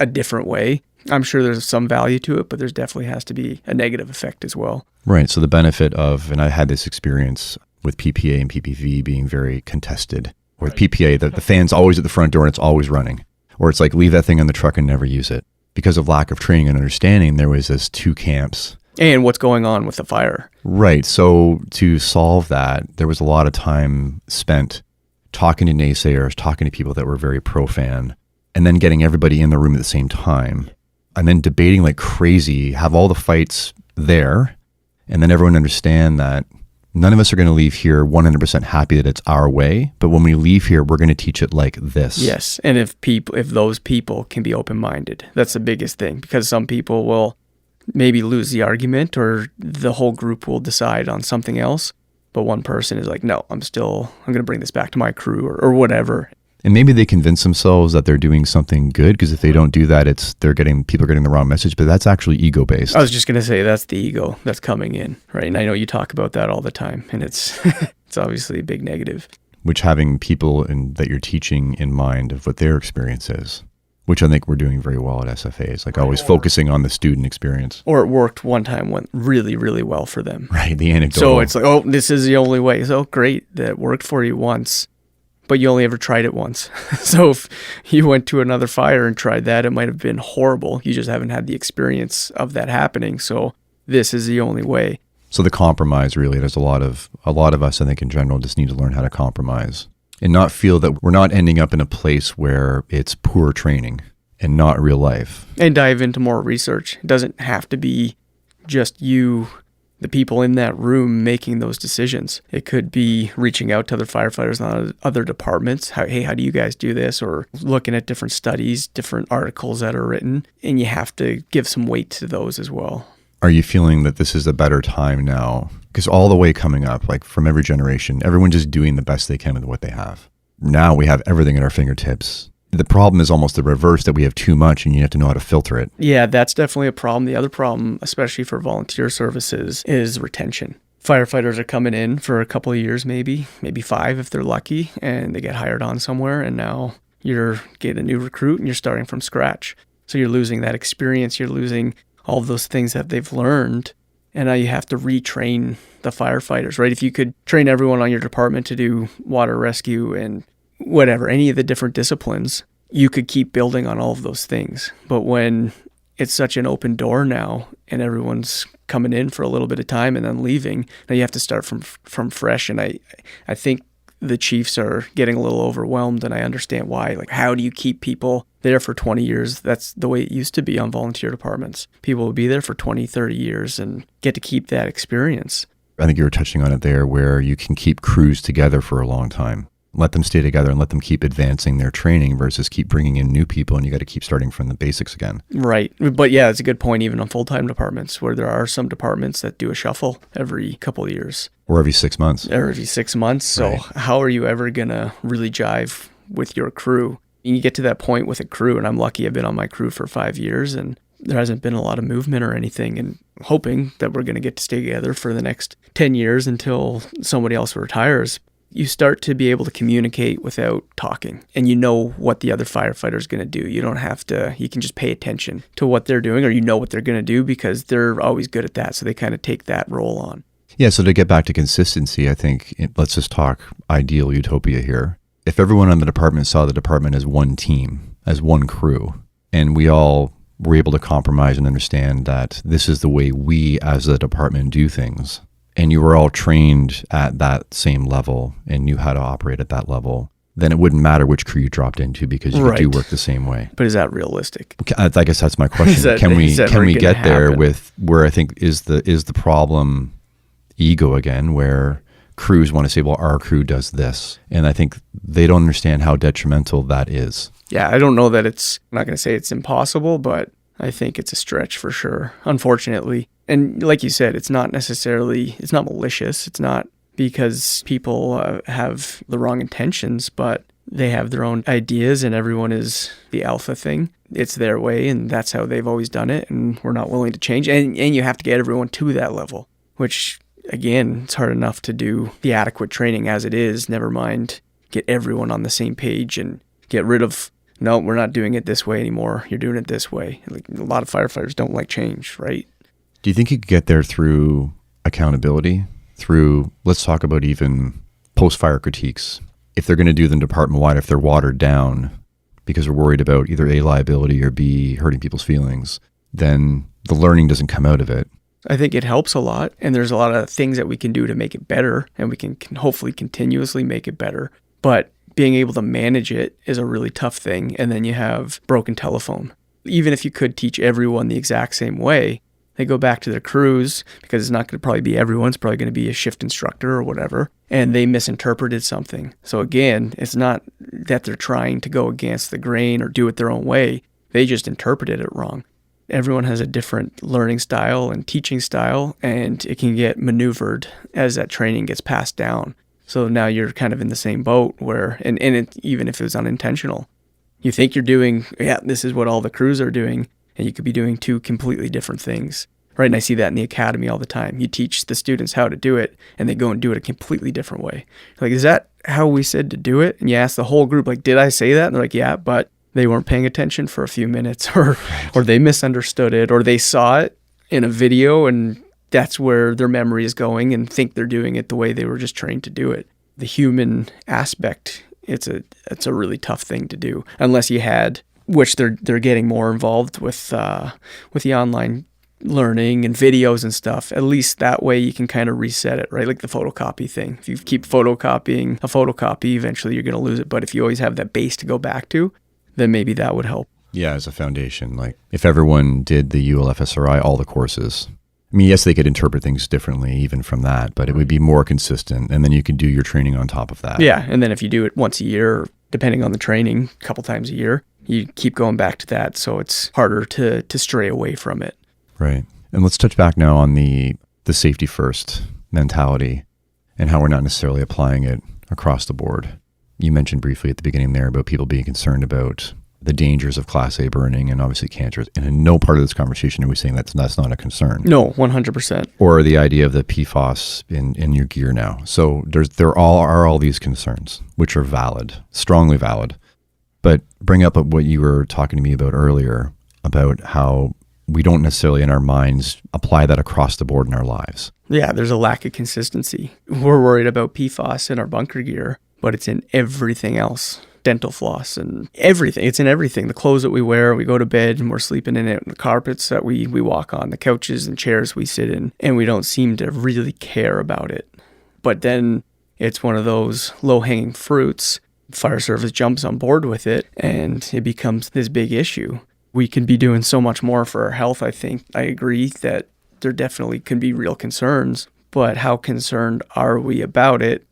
a different way. I'm sure there's some value to it, but there's definitely has to be a negative effect as well. Right. So the benefit of, and I had this experience with PPA and PPV being very contested. Or with PPA, the fan's always at the front door and it's always running. Or it's like, leave that thing on the truck and never use it. Because of lack of training and understanding, there was this two camps. And what's going on with the fire. Right. So to solve that, there was a lot of time spent talking to naysayers, talking to people that were very pro-fan, and then getting everybody in the room at the same time. And then debating like crazy, have all the fights there, and then everyone understand that none of us are going to leave here 100% happy that it's our way, but when we leave here, we're going to teach it like this. Yes, and if those people can be open-minded, that's the biggest thing, because some people will maybe lose the argument, or the whole group will decide on something else, but one person is like, no, I'm going to bring this back to my crew, or whatever. And maybe they convince themselves that they're doing something good, because if they don't do that, people are getting the wrong message, but that's actually ego-based. I was just going to say that's the ego that's coming in, right? And I know you talk about that all the time, and it's obviously a big negative. Which having people that you're teaching in mind of what their experience is, which I think we're doing very well at SFA, is like always focusing on the student experience. Or it worked one time, went really, really well for them. Right, the anecdotal. So it's like, oh, this is the only way. So great that it worked for you once. but you only ever tried it once. So if you went to another fire and tried that, it might have been horrible. You just haven't had the experience of that happening. So this is the only way. So the compromise, really, there's a lot of us, I think, in general, just need to learn how to compromise and not feel that we're not ending up in a place where it's poor training and not real life. And dive into more research. It doesn't have to be just you, the people in that room, making those decisions. It could be reaching out to other firefighters in other departments. How do you guys do this? Or looking at different studies, different articles that are written, and you have to give some weight to those as well. Are you feeling that this is a better time now? Because all the way coming up, like from every generation, everyone's just doing the best they can with what they have. Now we have everything at our fingertips. The problem is almost the reverse, that we have too much and you have to know how to filter it. Yeah, that's definitely a problem. The other problem, especially for volunteer services, is retention. Firefighters are coming in for a couple of years, maybe 5 if they're lucky, and they get hired on somewhere, and now you're getting a new recruit and you're starting from scratch. So you're losing that experience, you're losing all of those things that they've learned, and now you have to retrain the firefighters, right? If you could train everyone on your department to do water rescue and whatever, any of the different disciplines, you could keep building on all of those things. But when it's such an open door now and everyone's coming in for a little bit of time and then leaving, now you have to start from fresh. And I think the chiefs are getting a little overwhelmed, and I understand why. Like, how do you keep people there for 20 years? That's the way it used to be on volunteer departments. People would be there for 20, 30 years and get to keep that experience. I think you were touching on it there, where you can keep crews together for a long time. Let them stay together and let them keep advancing their training versus keep bringing in new people, and you got to keep starting from the basics again. Right. But yeah, it's a good point, even on full-time departments, where there are some departments that do a shuffle every couple of years. Or every 6 months. Or every 6 months. So Right. How are you ever going to really jive with your crew? And you get to that point with a crew, and I'm lucky I've been on my crew for 5 years, and there hasn't been a lot of movement or anything, and hoping that we're going to get to stay together for the next 10 years until somebody else retires. You start to be able to communicate without talking, and you know what the other firefighter is going to do. You don't have to, you can just pay attention to what they're doing, or you know what they're going to do because they're always good at that. So they kind of take that role on. Yeah, so to get back to consistency, I think let's just talk ideal utopia here. If everyone on the department saw the department as one team, as one crew, and we all were able to compromise and understand that this is the way we as a department do things, and you were all trained at that same level and knew how to operate at that level, then it wouldn't matter which crew you dropped into because you could do work the same way. But is that realistic? I guess that's my question. Can we get there with where I think is the problem ego again, where crews want to say, well, our crew does this. And I think they don't understand how detrimental that is. Yeah, I don't know that I'm not going to say it's impossible, but I think it's a stretch for sure, unfortunately. And like you said, it's not malicious. It's not because people have the wrong intentions, but they have their own ideas and everyone is the alpha thing. It's their way and that's how they've always done it, and we're not willing to change. And you have to get everyone to that level, which, again, it's hard enough to do the adequate training as it is, never mind get everyone on the same page and get rid of, no, we're not doing it this way anymore. You're doing it this way. Like, a lot of firefighters don't like change, right? Do you think you could get there through accountability? Through, let's talk about even post-fire critiques. If they're going to do them department-wide, if they're watered down because we're worried about either A, liability, or B, hurting people's feelings, then the learning doesn't come out of it. I think it helps a lot, and there's a lot of things that we can do to make it better, and we can hopefully continuously make it better. But being able to manage it is a really tough thing, and then you have broken telephone. Even if you could teach everyone the exact same way, they go back to their crews, because it's not going to probably be everyone, it's probably going to be a shift instructor or whatever, and they misinterpreted something. So again, it's not that they're trying to go against the grain or do it their own way, they just interpreted it wrong. Everyone has a different learning style and teaching style, and it can get maneuvered as that training gets passed down. So now you're kind of in the same boat where, and even if it was unintentional, you think you're doing, this is what all the crews are doing, and you could be doing two completely different things, right? And I see that in the academy all the time. You teach the students how to do it, and they go and do it a completely different way. Like, is that how we said to do it? And you ask the whole group, like, did I say that? And they're like, yeah, but they weren't paying attention for a few minutes, or they misunderstood it, or they saw it in a video and that's where their memory is going and think they're doing it the way they were just trained to do it. The human aspect it's a really tough thing to do unless you had, which they're getting more involved with the online learning and videos and stuff. At least that way you can kind of reset it, right? Like the photocopy thing. If you keep photocopying a photocopy, eventually you're going to lose it. But if you always have that base to go back to, then maybe that would help. Yeah, as a foundation, like if everyone did the ULFSRI, all the courses, I mean, yes, they could interpret things differently even from that, but it would be more consistent. And then you could do your training on top of that. Yeah. And then if you do it once a year, depending on the training, a couple times a year, you keep going back to that. So it's harder to stray away from it. Right. And let's touch back now on the safety first mentality and how we're not necessarily applying it across the board. You mentioned briefly at the beginning there about people being concerned about the dangers of Class A burning and obviously cancers. And in no part of this conversation are we saying that's not a concern. No, 100%. Or the idea of the PFAS in your gear now. So there are all these concerns, which are valid, strongly valid. But bring up what you were talking to me about earlier, about how we don't necessarily in our minds apply that across the board in our lives. Yeah, there's a lack of consistency. We're worried about PFAS in our bunker gear, but it's in everything else. Dental floss and everything. It's in everything. The clothes that we wear, we go to bed and we're sleeping in it, the carpets that we walk on, the couches and chairs we sit in, and we don't seem to really care about it. But then it's one of those low-hanging fruits. Fire service jumps on board with it and it becomes this big issue. We can be doing so much more for our health, I think. I agree that there definitely can be real concerns, but how concerned are we about it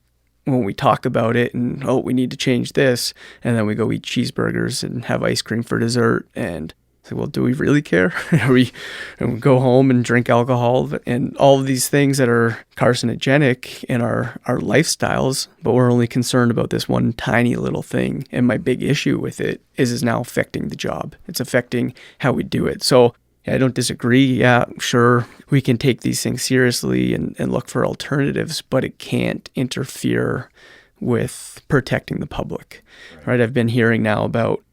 when we talk about it and, we need to change this, and then we go eat cheeseburgers and have ice cream for dessert and say, well, do we really care? And we go home and drink alcohol and all of these things that are carcinogenic in our lifestyles, but we're only concerned about this one tiny little thing. And my big issue with it is now affecting the job. It's affecting how we do it. So I don't disagree. Yeah, sure, we can take these things seriously and look for alternatives, but it can't interfere with protecting the public, right? I've been hearing now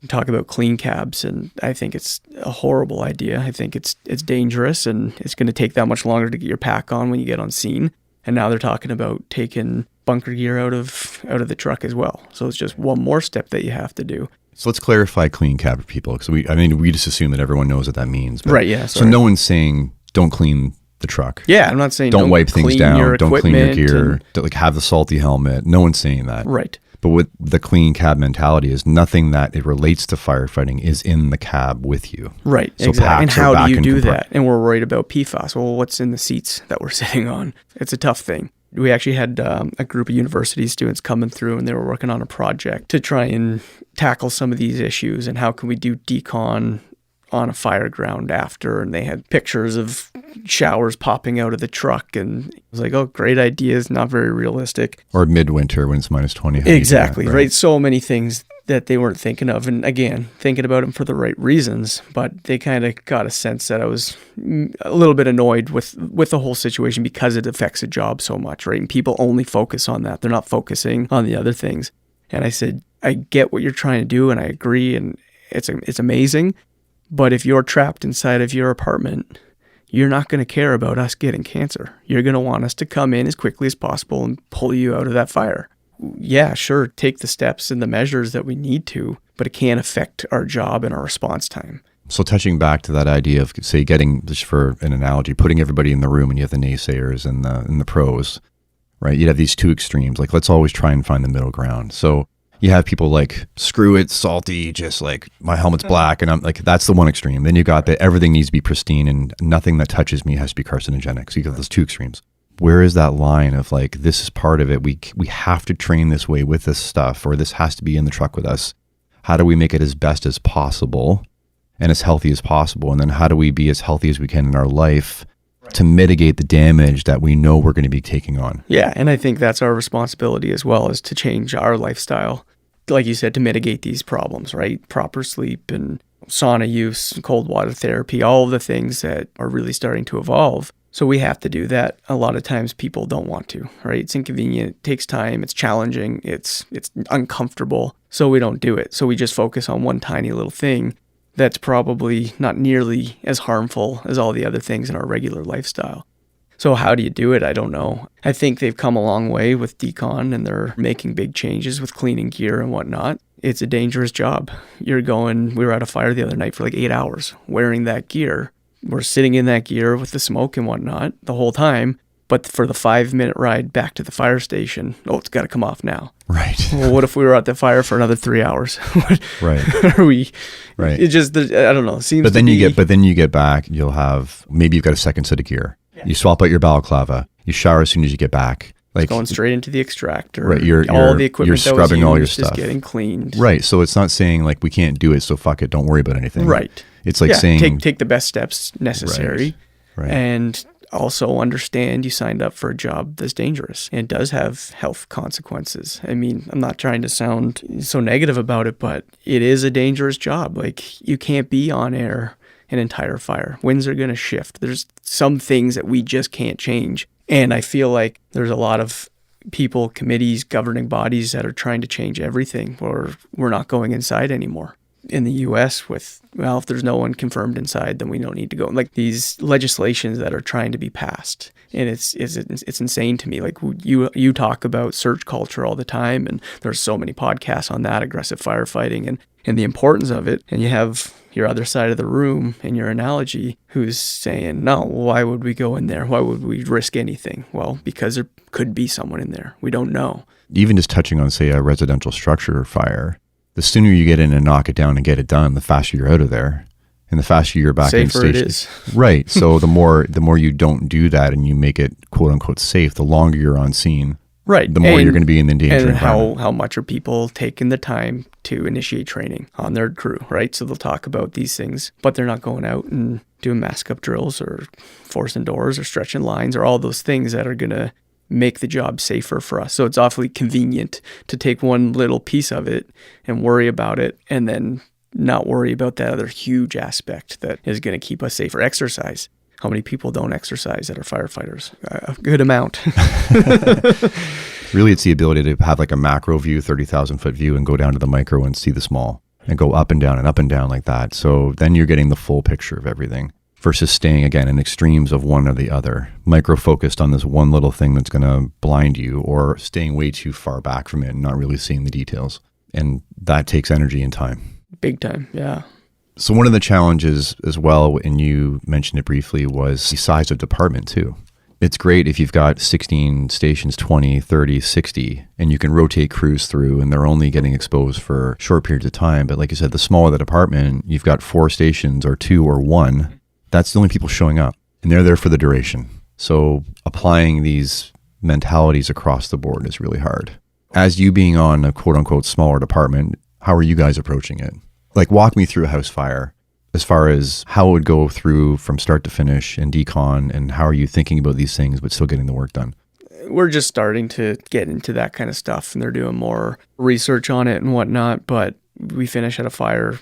talk about clean cabs, and I think it's a horrible idea. I think it's dangerous, and it's going to take that much longer to get your pack on when you get on scene. And now they're talking about taking bunker gear out of the truck as well. So it's just one more step that you have to do. So let's clarify clean cab for people, because we just assume that everyone knows what that means. But, right, yeah. So no one's saying don't clean the truck. Yeah, I'm not saying don't wipe things down, don't clean your gear, and have the salty helmet. No one's saying that. Right. But with the clean cab mentality is nothing that it relates to firefighting is in the cab with you. Right, so exactly. And how do you do that? And we're worried about PFAS. Well, what's in the seats that we're sitting on? It's a tough thing. We actually had a group of university students coming through, and they were working on a project to try and tackle some of these issues and how can we do decon on a fire ground after, and they had pictures of showers popping out of the truck, and it was like, oh, great ideas, not very realistic. Or midwinter when it's minus 20. Exactly, right? So many things that they weren't thinking of, and again, thinking about them for the right reasons, but they kind of got a sense that I was a little bit annoyed with the whole situation because it affects the job so much, right? And people only focus on that. They're not focusing on the other things. And I said, I get what you're trying to do, and I agree, and it's amazing. But if you're trapped inside of your apartment, you're not going to care about us getting cancer. You're going to want us to come in as quickly as possible and pull you out of that fire. Yeah, sure, take the steps and the measures that we need to, but it can't affect our job and our response time. So touching back to that idea of, say, getting, just for an analogy, putting everybody in the room and you have the naysayers and the pros, right? You'd have these two extremes. Like, let's always try and find the middle ground. So you have people like, screw it, salty, just like my helmet's black. And I'm like, that's the one extreme. Then you got that everything needs to be pristine and nothing that touches me has to be carcinogenic. So you got those two extremes. Where is that line of like, this is part of it. We have to train this way with this stuff, or this has to be in the truck with us. How do we make it as best as possible and as healthy as possible? And then how do we be as healthy as we can in our life to mitigate the damage that we know we're going to be taking on? Yeah, and I think that's our responsibility as well, is to change our lifestyle, like you said, to mitigate these problems, right? Proper sleep and sauna use, cold water therapy, all of the things that are really starting to evolve. So we have to do that. A lot of times people don't want to, right? It's inconvenient, it takes time, it's challenging, it's uncomfortable, so we don't do it. So we just focus on one tiny little thing that's probably not nearly as harmful as all the other things in our regular lifestyle. So how do you do it? I don't know. I think they've come a long way with decon, and they're making big changes with cleaning gear and whatnot. It's a dangerous job. We were at a fire the other night for like 8 hours wearing that gear. We're sitting in that gear with the smoke and whatnot the whole time. But for the 5-minute ride back to the fire station, it's got to come off now. Right. Well, what if we were at the fire for another 3 hours? Right. Are we? Right. It just, I don't know. It seems. But then you get back. You'll have maybe you've got a second set of gear. Yeah. You swap out your balaclava. You shower as soon as you get back. Like going straight into the extractor. Right. All the equipment you're scrubbing all your is stuff. getting cleaned. Right. So it's not saying like we can't do it, so fuck it, don't worry about anything. Right. It's like saying take the best steps necessary. Right. And also understand you signed up for a job that's dangerous and does have health consequences. I mean, I'm not trying to sound so negative about it, but it is a dangerous job. Like, you can't be on air an entire fire. Winds are going to shift. There's some things that we just can't change. And I feel like there's a lot of people, committees, governing bodies that are trying to change everything, or we're not going inside anymore. In the U.S. if there's no one confirmed inside, then we don't need to go. Like these legislations that are trying to be passed. And it's insane to me. Like you talk about search culture all the time, and there's so many podcasts on that, aggressive firefighting and the importance of it. And you have your other side of the room in your analogy who's saying, no, why would we go in there? Why would we risk anything? Well, because there could be someone in there. We don't know. Even just touching on, say, a residential structure fire, the sooner you get in and knock it down and get it done, the faster you're out of there, and the faster you're back in station. Safer it is. Right. So the more you don't do that and you make it quote unquote safe, the longer you're on scene. Right. The more you're going to be in the danger environment. And how much are people taking the time to initiate training on their crew, right? So they'll talk about these things, but they're not going out and doing mask up drills or forcing doors or stretching lines or all those things that are going to make the job safer for us. So it's awfully convenient to take one little piece of it and worry about it and then not worry about that other huge aspect that is going to keep us safer. Exercise. How many people don't exercise that are firefighters? A good amount. Really, it's the ability to have like a macro view, 30,000 foot view, and go down to the micro and see the small and go up and down like that. So then you're getting the full picture of everything versus staying, again, in extremes of one or the other. Micro-focused on this one little thing that's going to blind you, or staying way too far back from it and not really seeing the details. And that takes energy and time. Big time, yeah. So one of the challenges as well, and you mentioned it briefly, was the size of department too. It's great if you've got 16 stations, 20, 30, 60, and you can rotate crews through and they're only getting exposed for short periods of time. But like you said, the smaller the department, you've got 4 stations or 2 or 1. That's the only people showing up, and they're there for the duration. So applying these mentalities across the board is really hard. As you being on a quote unquote smaller department, how are you guys approaching it? Like, walk me through a house fire as far as how it would go through from start to finish and decon, and how are you thinking about these things but still getting the work done? We're just starting to get into that kind of stuff, and they're doing more research on it and whatnot, but we finish at a fire,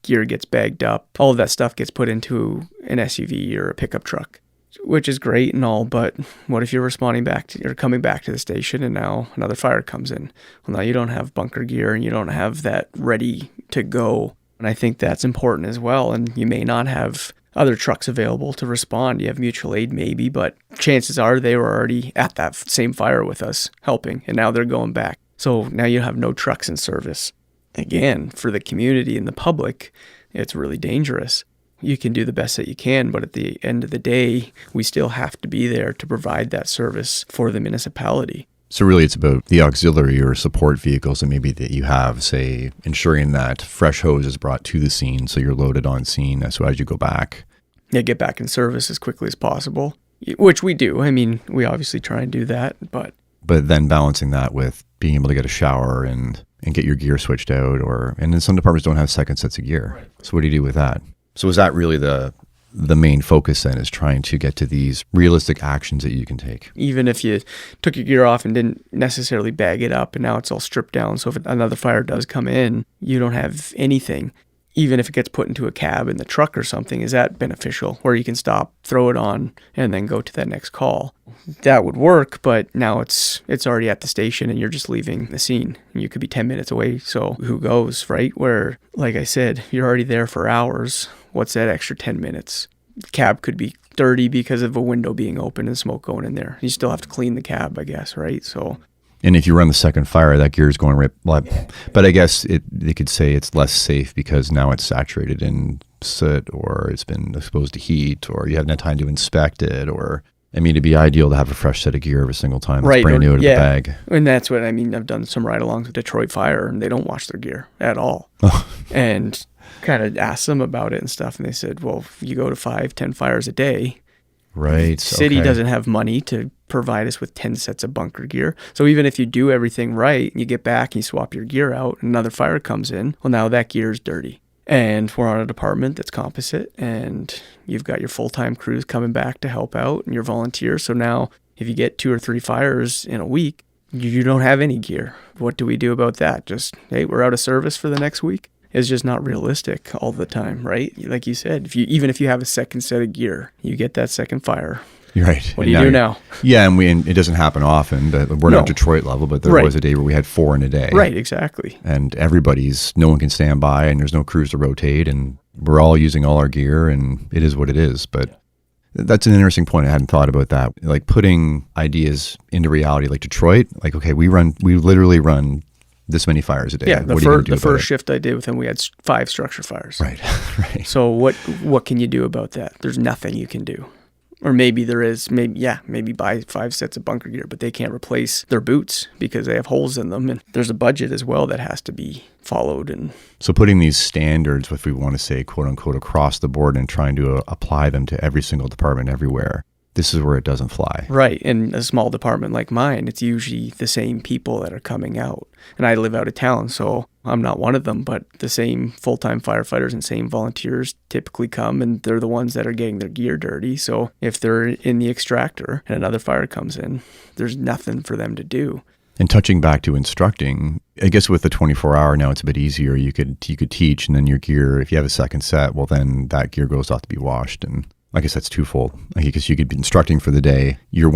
gear gets bagged up, all of that stuff gets put into an SUV or a pickup truck, which is great and all, but what if you're coming back to the station and now another fire comes in? Well, now you don't have bunker gear and you don't have that ready to go. And I think that's important as well. And you may not have other trucks available to respond. You have mutual aid maybe, but chances are they were already at that same fire with us helping, and now they're going back. So now you have no trucks in service. Again, for the community and the public, it's really dangerous. You can do the best that you can, but at the end of the day, we still have to be there to provide that service for the municipality. So really it's about the auxiliary or support vehicles that maybe that you have, say, ensuring that fresh hose is brought to the scene so you're loaded on scene so as you go back. Yeah, get back in service as quickly as possible, which we do. I mean, we obviously try and do that, but then balancing that with being able to get a shower and get your gear switched out, and then some departments don't have second sets of gear. Right. So what do you do with that? So is that really the main focus then, is trying to get to these realistic actions that you can take? Even if you took your gear off and didn't necessarily bag it up and now it's all stripped down, so if another fire does come in, you don't have anything. Even if it gets put into a cab in the truck or something, is that beneficial? Where you can stop, throw it on, and then go to that next call. That would work, but now it's already at the station and you're just leaving the scene. You could be 10 minutes away, so who goes, right? Where, like I said, you're already there for hours. What's that extra 10 minutes? Cab could be dirty because of a window being open and smoke going in there. You still have to clean the cab, I guess, right? So, and if you run the second fire, that gear is going right. But I guess they could say it's less safe because now it's saturated in soot, or it's been exposed to heat, or you haven't had time to inspect it, or I mean, it'd be ideal to have a fresh set of gear every single time. That's brand new out of the bag. And that's what I mean. I've done some ride-alongs with Detroit Fire, and they don't wash their gear at all. And kind of asked them about it and stuff, and they said, well, you go to 5-10 fires a day. Right. The city doesn't have money to provide us with 10 sets of bunker gear. So even if you do everything right, and you get back and you swap your gear out, and another fire comes in, well, now that gear is dirty. And we're on a department that's composite, and you've got your full-time crews coming back to help out and your volunteers. So now if you get 2 or 3 fires in a week, you don't have any gear. What do we do about that? Just, hey, we're out of service for the next week? It's just not realistic all the time, right? Like you said, even if you have a second set of gear, you get that second fire. You're right. What do you do now? Yeah, and it doesn't happen often. We're not Detroit level, but there was a day where we had 4 in a day. Right, exactly. And no one can stand by, and there's no crews to rotate, and we're all using all our gear, and it is what it is. But that's an interesting point. I hadn't thought about that. Like putting ideas into reality, like Detroit, like, okay, we literally run this many fires a day. Yeah, the first shift I did with him, we had 5 structure fires. Right, right. So what can you do about that? There's nothing you can do. Or maybe there is, maybe buy 5 sets of bunker gear, but they can't replace their boots because they have holes in them. And there's a budget as well that has to be followed. And so putting these standards, if we want to say, quote unquote, across the board and trying to apply them to every single department everywhere, this is where it doesn't fly. Right. In a small department like mine, it's usually the same people that are coming out. And I live out of town, so I'm not one of them, but the same full-time firefighters and same volunteers typically come, and they're the ones that are getting their gear dirty. So if they're in the extractor and another fire comes in, there's nothing for them to do. And touching back to instructing, I guess with the 24-hour now, it's a bit easier. You could teach, and then your gear, if you have a second set, well, then that gear goes off to be washed. And I guess that's twofold. I guess you could be instructing for the day. Your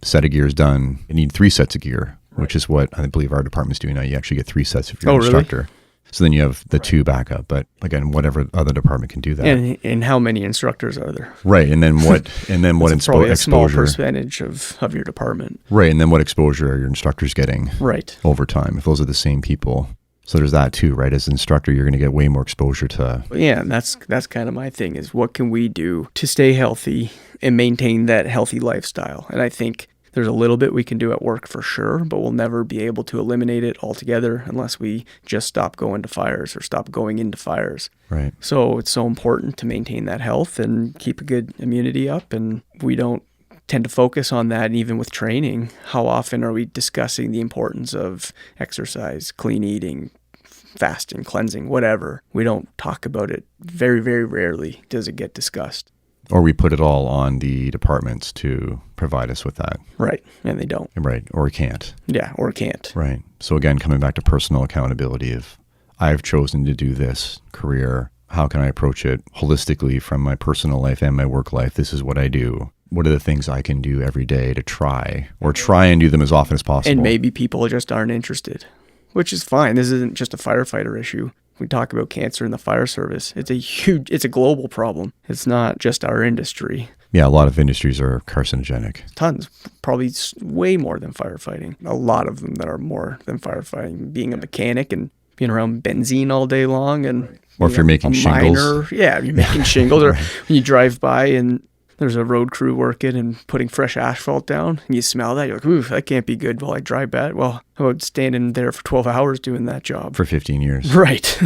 set of gear is done. You need 3 sets of gear, which is what I believe our department's doing now. You actually get 3 sets if you're an instructor. Really? So then you have the 2 backup. But again, whatever other department can do that. And how many instructors are there? Right. And then what? And then what probably exposure? A small percentage of your department. Right. And then what exposure are your instructors getting? Right. Over time, if those are the same people. So there's that too, right? As an instructor, you're going to get way more exposure to. Yeah, and that's kind of my thing is what can we do to stay healthy and maintain that healthy lifestyle? And I think there's a little bit we can do at work for sure, but we'll never be able to eliminate it altogether unless we just stop going to fires or stop going into fires. Right. So it's so important to maintain that health and keep a good immunity up, and we don't tend to focus on that. And even with training, how often are we discussing the importance of exercise, clean eating, fasting, cleansing, whatever? We don't talk about it. Very, very rarely does it get discussed. Or we put it all on the departments to provide us with that. Right, and they don't. Right, or can't. Yeah, or can't. Right. So again, coming back to personal accountability of I've chosen to do this career. How can I approach it holistically from my personal life and my work life? This is what I do. What are the things I can do every day to try and do them as often as possible? And maybe people just aren't interested, which is fine. This isn't just a firefighter issue. We talk about cancer in the fire service. It's a global problem. It's not just our industry. Yeah, a lot of industries are carcinogenic. Tons, probably way more than firefighting. A lot of them that are more than firefighting. Being a mechanic and being around benzene all day long, and or if you're making shingles. You're making shingles, or when you drive by and there's a road crew working and putting fresh asphalt down, and you smell that, you're like, ooh, that can't be good while I drive by. Well, how about standing there for 12 hours doing that job? For 15 years. Right.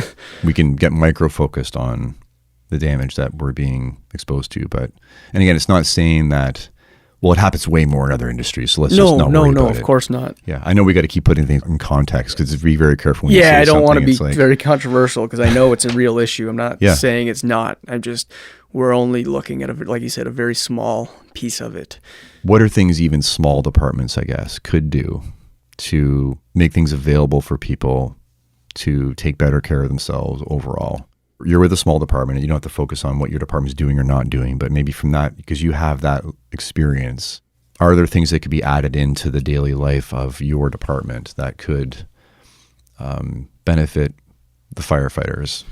We can get micro-focused on the damage that we're being exposed to. And again, it's not saying that, well, it happens way more in other industries, so let's just not worry about it. No, of course not. Yeah, I know we got to keep putting things in context because be very careful when you say something. Yeah, I don't want to be very controversial because I know it's a real issue. I'm not saying it's not. We're only looking at, like you said, a very small piece of it. What are things even small departments, I guess, could do to make things available for people to take better care of themselves overall? You're with a small department and you don't have to focus on what your department's doing or not doing, but maybe from that, because you have that experience, are there things that could be added into the daily life of your department that could benefit the firefighters?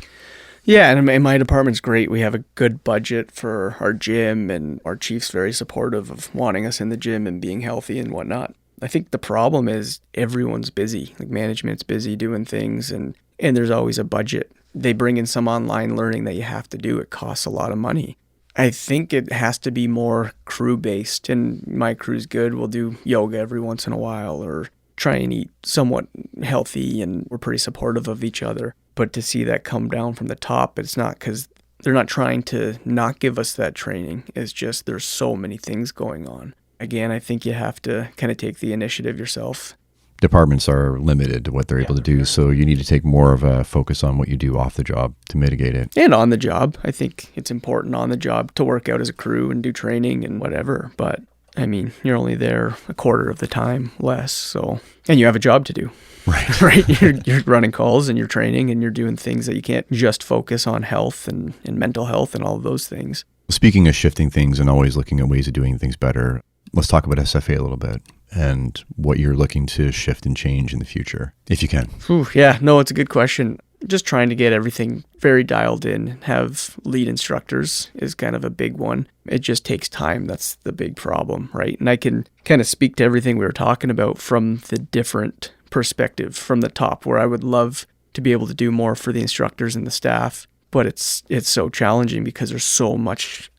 Yeah, and my department's great. We have a good budget for our gym, and our chief's very supportive of wanting us in the gym and being healthy and whatnot. I think the problem is everyone's busy. Like management's busy doing things, and there's always a budget. They bring in some online learning that you have to do. It costs a lot of money. I think it has to be more crew-based, and my crew's good. We'll do yoga every once in a while or try and eat somewhat healthy, and we're pretty supportive of each other. But to see that come down from the top, it's not because they're not trying to not give us that training. It's just there's so many things going on. Again, I think you have to kind of take the initiative yourself. Departments are limited to what they're able to do, so you need to take more of a focus on what you do off the job to mitigate it. And on the job. I think it's important on the job to work out as a crew and do training and whatever. But, I mean, you're only there a quarter of the time less, so... And you have a job to do. Right. Right? You're running calls and you're training and you're doing things that you can't just focus on health and mental health and all of those things. Speaking of shifting things and always looking at ways of doing things better, let's talk about SFA a little bit and what you're looking to shift and change in the future, if you can. Yeah, no, it's a good question. Just trying to get everything very dialed in. Have lead instructors is kind of a big one. It just takes time. That's the big problem, right? And I can kind of speak to everything we were talking about from the different perspective from the top, where I would love to be able to do more for the instructors and the staff, but it's so challenging because there's so much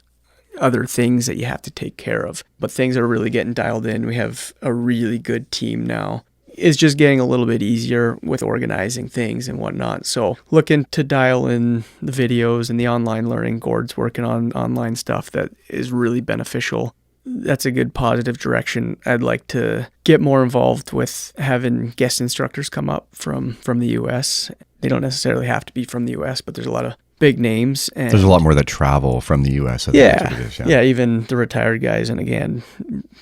other things that you have to take care of. But things are really getting dialed in. We have a really good team now. It's just getting a little bit easier with organizing things and whatnot. So looking to dial in the videos and the online learning. Gord's working on online stuff that is really beneficial. That's a good positive direction. I'd like to get more involved with having guest instructors come up from the U.S. They don't necessarily have to be from the U.S., but there's a lot of big names. And there's a lot more that travel from the U.S. Yeah, even the retired guys. And again,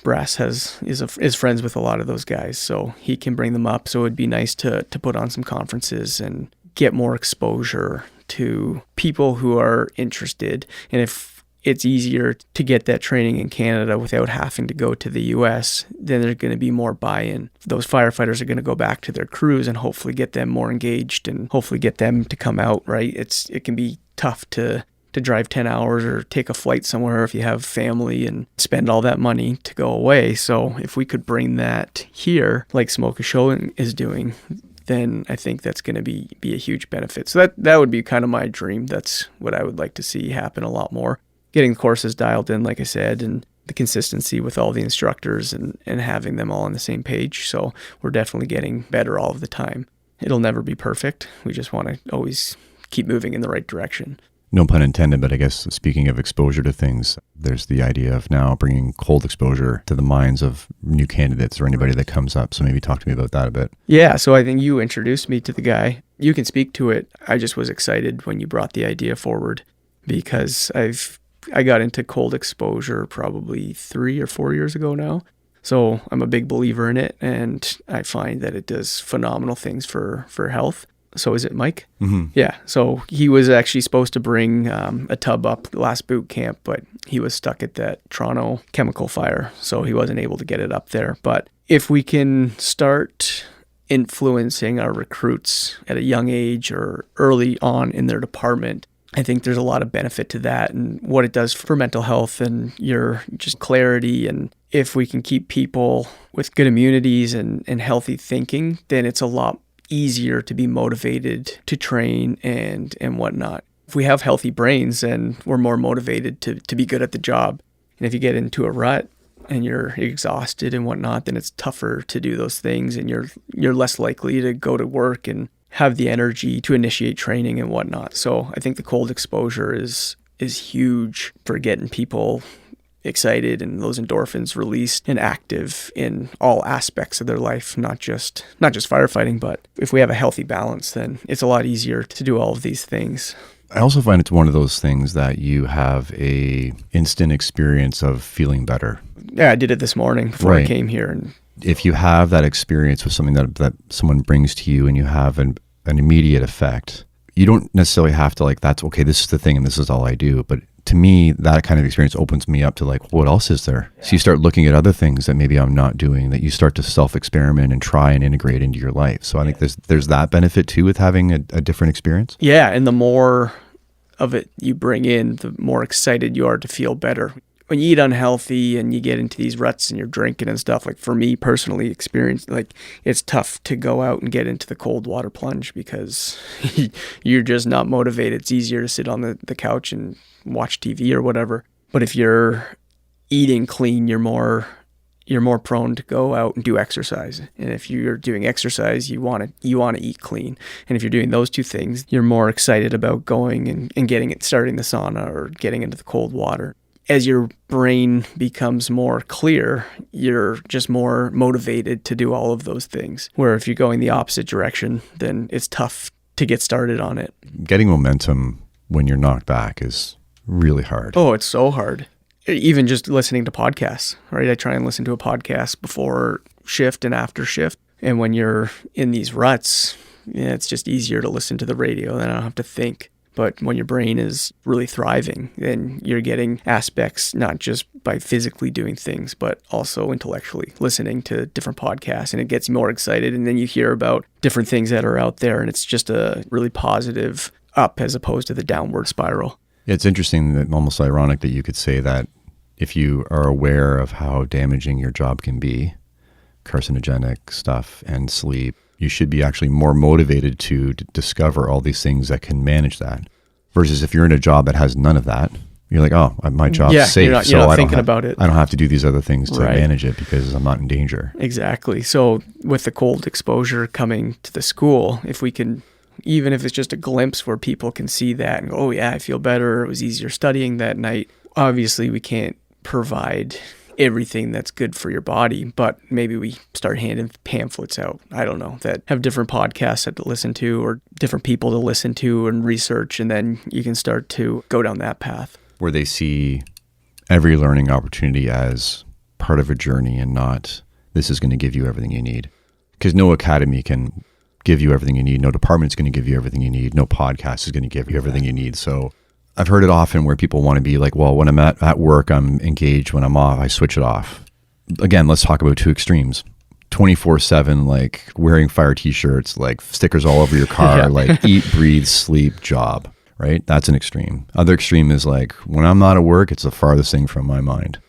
Brass is friends with a lot of those guys, so he can bring them up. So it'd be nice to put on some conferences and get more exposure to people who are interested. And if it's easier to get that training in Canada without having to go to the U.S., then there's going to be more buy-in. Those firefighters are going to go back to their crews and hopefully get them more engaged and hopefully get them to come out, right? It can be tough to drive 10 hours or take a flight somewhere if you have family and spend all that money to go away. So if we could bring that here, like Smoke a Show is doing, then I think that's going to be a huge benefit. So that would be kind of my dream. That's what I would like to see happen a lot more. Getting courses dialed in, like I said, and the consistency with all the instructors and having them all on the same page. So we're definitely getting better all of the time. It'll never be perfect. We just want to always keep moving in the right direction. No pun intended, but I guess speaking of exposure to things, there's the idea of now bringing cold exposure to the minds of new candidates or anybody that comes up. So maybe talk to me about that a bit. Yeah, so I think you introduced me to the guy. You can speak to it. I just was excited when you brought the idea forward because I got into cold exposure probably 3 or 4 years ago now. So I'm a big believer in it, and I find that it does phenomenal things for health. So is it Mike? Mm-hmm. Yeah. So he was actually supposed to bring a tub up the last boot camp, but he was stuck at that Toronto chemical fire, so he wasn't able to get it up there. But if we can start influencing our recruits at a young age or early on in their department, I think there's a lot of benefit to that and what it does for mental health and your just clarity. And if we can keep people with good immunities and healthy thinking, then it's a lot easier to be motivated to train and whatnot. If we have healthy brains, then we're more motivated to be good at the job. And if you get into a rut and you're exhausted and whatnot, then it's tougher to do those things and you're less likely to go to work and have the energy to initiate training and whatnot. So I think the cold exposure is huge for getting people excited and those endorphins released and active in all aspects of their life, not just firefighting, but if we have a healthy balance, then it's a lot easier to do all of these things. I also find it's one of those things that you have a instant experience of feeling better. Yeah, I did it this morning before I came here. And if you have that experience with something that someone brings to you and you have an immediate effect, you don't necessarily have to that's okay, this is the thing and this is all I do. But to me, that kind of experience opens me up to what else is there? Yeah. So you start looking at other things that maybe I'm not doing, that you start to self-experiment and try and integrate into your life. So I think there's that benefit too with having a different experience. Yeah, and the more of it you bring in, the more excited you are to feel better. When you eat unhealthy and you get into these ruts and you're drinking and stuff, like for me personally experienced, like it's tough to go out and get into the cold water plunge because you're just not motivated. It's easier to sit on the couch and watch TV or whatever. But if you're eating clean, you're more prone to go out and do exercise. And if you're doing exercise, you want to eat clean. And if you're doing those two things, you're more excited about going and starting the sauna or getting into the cold water. As your brain becomes more clear, you're just more motivated to do all of those things. Where if you're going the opposite direction, then it's tough to get started on it. Getting momentum when you're knocked back is really hard. Oh, it's so hard. Even just listening to podcasts, right? I try and listen to a podcast before shift and after shift. And when you're in these ruts, it's just easier to listen to the radio. Then I don't have to think. But when your brain is really thriving, then you're getting aspects not just by physically doing things, but also intellectually listening to different podcasts, and it gets you more excited. And then you hear about different things that are out there, and it's just a really positive up as opposed to the downward spiral. It's interesting, that almost ironic that you could say that if you are aware of how damaging your job can be, carcinogenic stuff and sleep, you should be actually more motivated to discover all these things that can manage that. Versus if you're in a job that has none of that, you're like, oh, my job's safe. You're not thinking about it. I don't have to do these other things to manage it because I'm not in danger. Exactly. So with the cold exposure coming to the school, if we can, even if it's just a glimpse where people can see that and go, oh yeah, I feel better. It was easier studying that night. Obviously we can't provide everything that's good for your body, but maybe we start handing pamphlets out, I don't know, that have different podcasts to listen to or different people to listen to and research, and then you can start to go down that path. Where they see every learning opportunity as part of a journey and not, this is going to give you everything you need. Because no academy can give you everything you need. No department's going to give you everything you need. No podcast is going to give you everything you need. So I've heard it often where people want to be like, well, when I'm at work, I'm engaged. When I'm off, I switch it off. Again, let's talk about two extremes. 24/7, like wearing fire t-shirts, like stickers all over your car, like eat, breathe, sleep, job, right? That's an extreme. Other extreme is like, when I'm not at work, it's the farthest thing from my mind.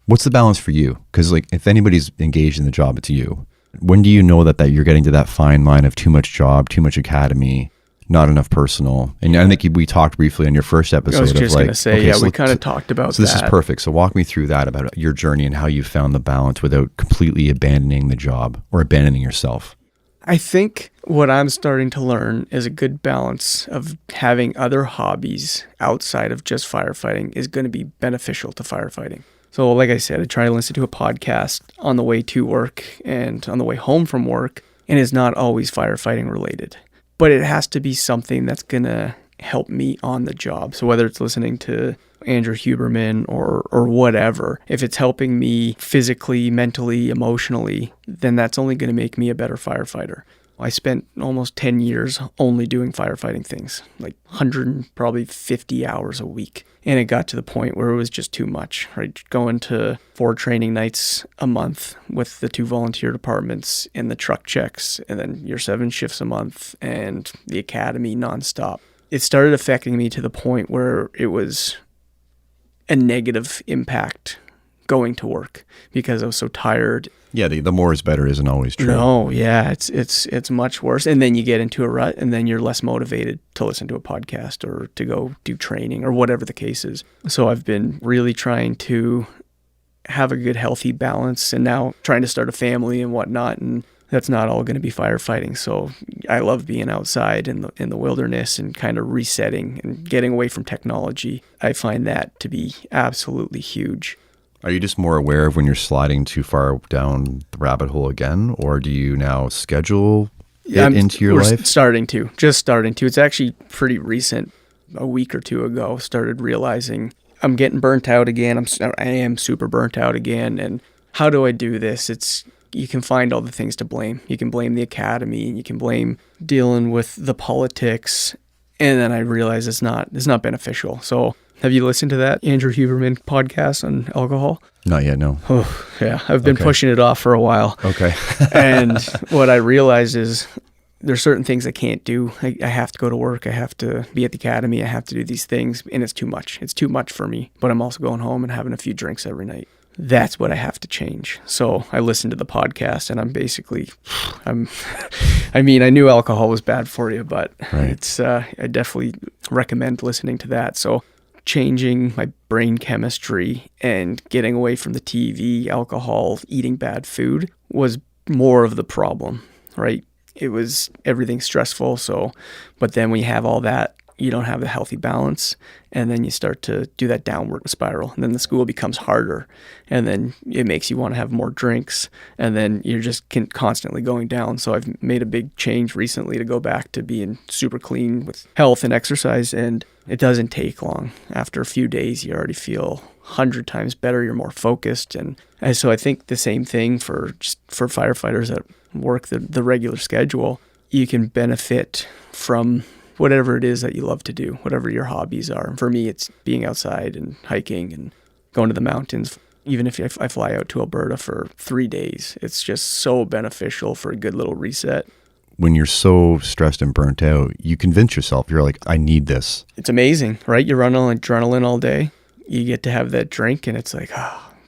What's the balance for you? Because like, if anybody's engaged in the job, it's you. When do you know that you're getting to that fine line of too much job, too much academy, not enough personal? And I think we talked briefly on your first episode. I was just going to say, so we kind of talked about that. So this is perfect. So walk me through that, about your journey and how you found the balance without completely abandoning the job or abandoning yourself. I think what I'm starting to learn is a good balance of having other hobbies outside of just firefighting is going to be beneficial to firefighting. So like I said, I try to listen to a podcast on the way to work and on the way home from work, and it's not always firefighting related. But it has to be something that's going to help me on the job. So whether it's listening to Andrew Huberman or whatever, if it's helping me physically, mentally, emotionally, then that's only going to make me a better firefighter. I spent almost 10 years only doing firefighting things, like 150 hours a week. And it got to the point where it was just too much, right? Going to 4 training nights a month with the 2 volunteer departments and the truck checks, and then your 7 shifts a month and the academy nonstop. It started affecting me to the point where it was a negative impact going to work because I was so tired. Yeah, the more is better isn't always true. No, yeah, it's much worse. And then you get into a rut, and then you're less motivated to listen to a podcast or to go do training or whatever the case is. So I've been really trying to have a good, healthy balance, and now trying to start a family and whatnot, and that's not all going to be firefighting. So I love being outside in the wilderness and kind of resetting and getting away from technology. I find that to be absolutely huge. Are you just more aware of when you're sliding too far down the rabbit hole again, or do you now schedule it into your life? Just starting to. It's actually pretty recent. A week or 2 ago, started realizing I'm getting burnt out again. I am super burnt out again. And how do I do this? You can find all the things to blame. You can blame the academy, and you can blame dealing with the politics. And then I realized it's not beneficial. So have you listened to that Andrew Huberman podcast on alcohol? Not yet, no. Oh, yeah. I've been pushing it off for a while. Okay. And what I realized is there's certain things I can't do. I have to go to work. I have to be at the academy. I have to do these things, and it's too much. It's too much for me, but I'm also going home and having a few drinks every night. That's what I have to change. So I listened to the podcast, and I knew alcohol was bad for you, but it's, I definitely recommend listening to that. So changing my brain chemistry and getting away from the TV, alcohol, eating bad food was more of the problem, right? It was everything stressful. So, but then when you have all that, you don't have the healthy balance, and then you start to do that downward spiral, and then the school becomes harder, and then it makes you want to have more drinks, and then you're just constantly going down. So I've made a big change recently to go back to being super clean with health and exercise, and it doesn't take long. After a few days, you already feel 100 times better. You're more focused, and so I think the same thing for firefighters that work the regular schedule. You can benefit from whatever it is that you love to do, whatever your hobbies are. And for me, it's being outside and hiking and going to the mountains. Even if I fly out to Alberta for 3 days, it's just so beneficial for a good little reset. When you're so stressed and burnt out, you convince yourself, you're like, I need this. It's amazing, right? You're running on adrenaline all day. You get to have that drink, and it's like,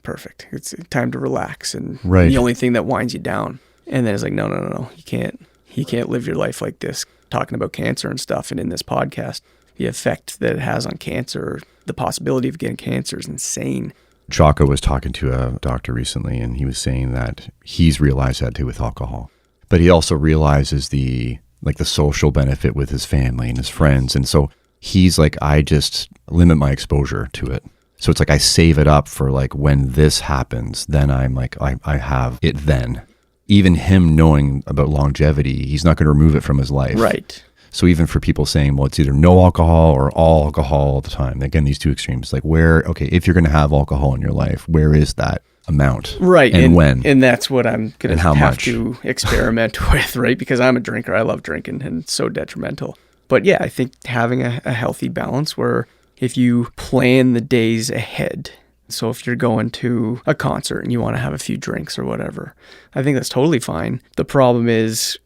perfect. It's time to relax. And the only thing that winds you down. And then it's like, no. You can't live your life like this. Talking about cancer and stuff, and in this podcast, the effect that it has on cancer, the possibility of getting cancer is insane. Jocko was talking to a doctor recently, and he was saying that he's realized that too with alcohol. But he also realizes the social benefit with his family and his friends. And so he's like, I just limit my exposure to it. So it's like I save it up for like when this happens, then I'm like, I have it then. Even him knowing about longevity, he's not going to remove it from his life. Right. So even for people saying, well, it's either no alcohol or all alcohol all the time. Again, these two extremes, like if you're going to have alcohol in your life, where is that amount? Right. And when? And that's what I'm going to have to experiment with, right? Because I'm a drinker. I love drinking, and it's so detrimental. But yeah, I think having a healthy balance where if you plan the days ahead, so if you're going to a concert and you want to have a few drinks or whatever, I think that's totally fine. The problem is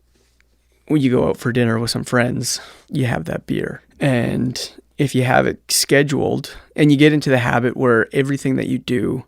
when you go out for dinner with some friends, you have that beer. And if you have it scheduled and you get into the habit where everything that you do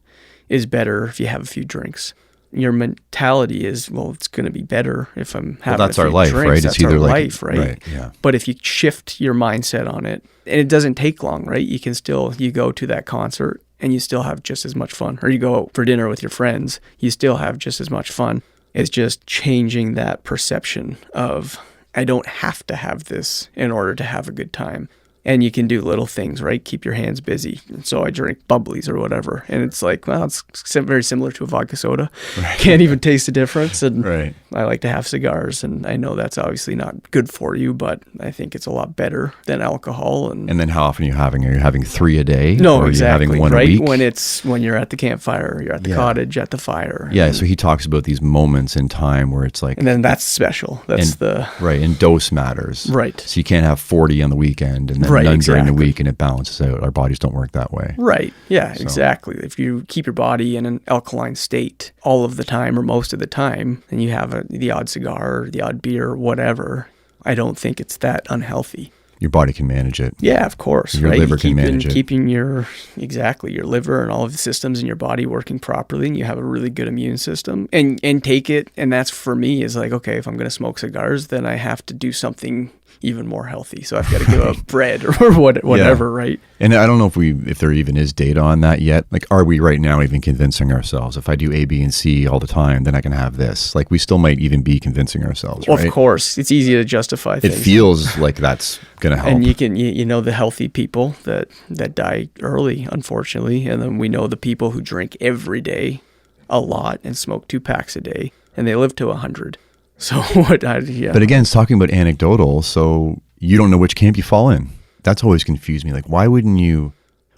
is better if you have a few drinks, your mentality is, well, it's going to be better if I'm having that's a few our life, drinks. right? That's it's either our like life, right? Right, yeah. But if you shift your mindset on it, and it doesn't take long, right? You can still, you go to that concert and you still have just as much fun. Or you go out for dinner with your friends, you still have just as much fun. It's just changing that perception of, I don't have to have this in order to have a good time. And you can do little things, right? Keep your hands busy. So I drink bubblies or whatever. And it's like, well, it's very similar to a vodka soda. Right. Can't even taste the difference. And right. I like to have cigars. And I know that's obviously not good for you, but I think it's a lot better than alcohol. And then how often are you having? Are you having 3 a day? No, or exactly. Are you having one right? a week? When you're at the campfire, you're at the cottage, at the fire. Yeah, so he talks about these moments in time where it's like... And then that's special. That's Right, and dose matters. Right. So you can't have 40 on the weekend and then none during the week, and it balances out. Our bodies don't work that way. Right. Yeah, exactly. If you keep your body in an alkaline state all of the time or most of the time, and you have the odd cigar or the odd beer or whatever, I don't think it's that unhealthy. Your body can manage it. Yeah, of course. Your liver can manage it. Keeping your liver and all of the systems in your body working properly, and you have a really good immune system, and take it. And that's for me is like, okay, if I'm going to smoke cigars, then I have to do something even more healthy. So I've got to give up bread or whatever, right? And I don't know if there even is data on that yet. Like, are we right now even convincing ourselves, if I do A, B, and C all the time, then I can have this? Like, we still might even be convincing ourselves, right? Of course. It's easy to justify things. It feels like that's going to help. And you know the healthy people that die early, unfortunately. And then we know the people who drink every day a lot and smoke 2 packs a day, and they live to 100. So But again, it's talking about anecdotal, so you don't know which camp you fall in. That's always confused me. Like, why wouldn't you,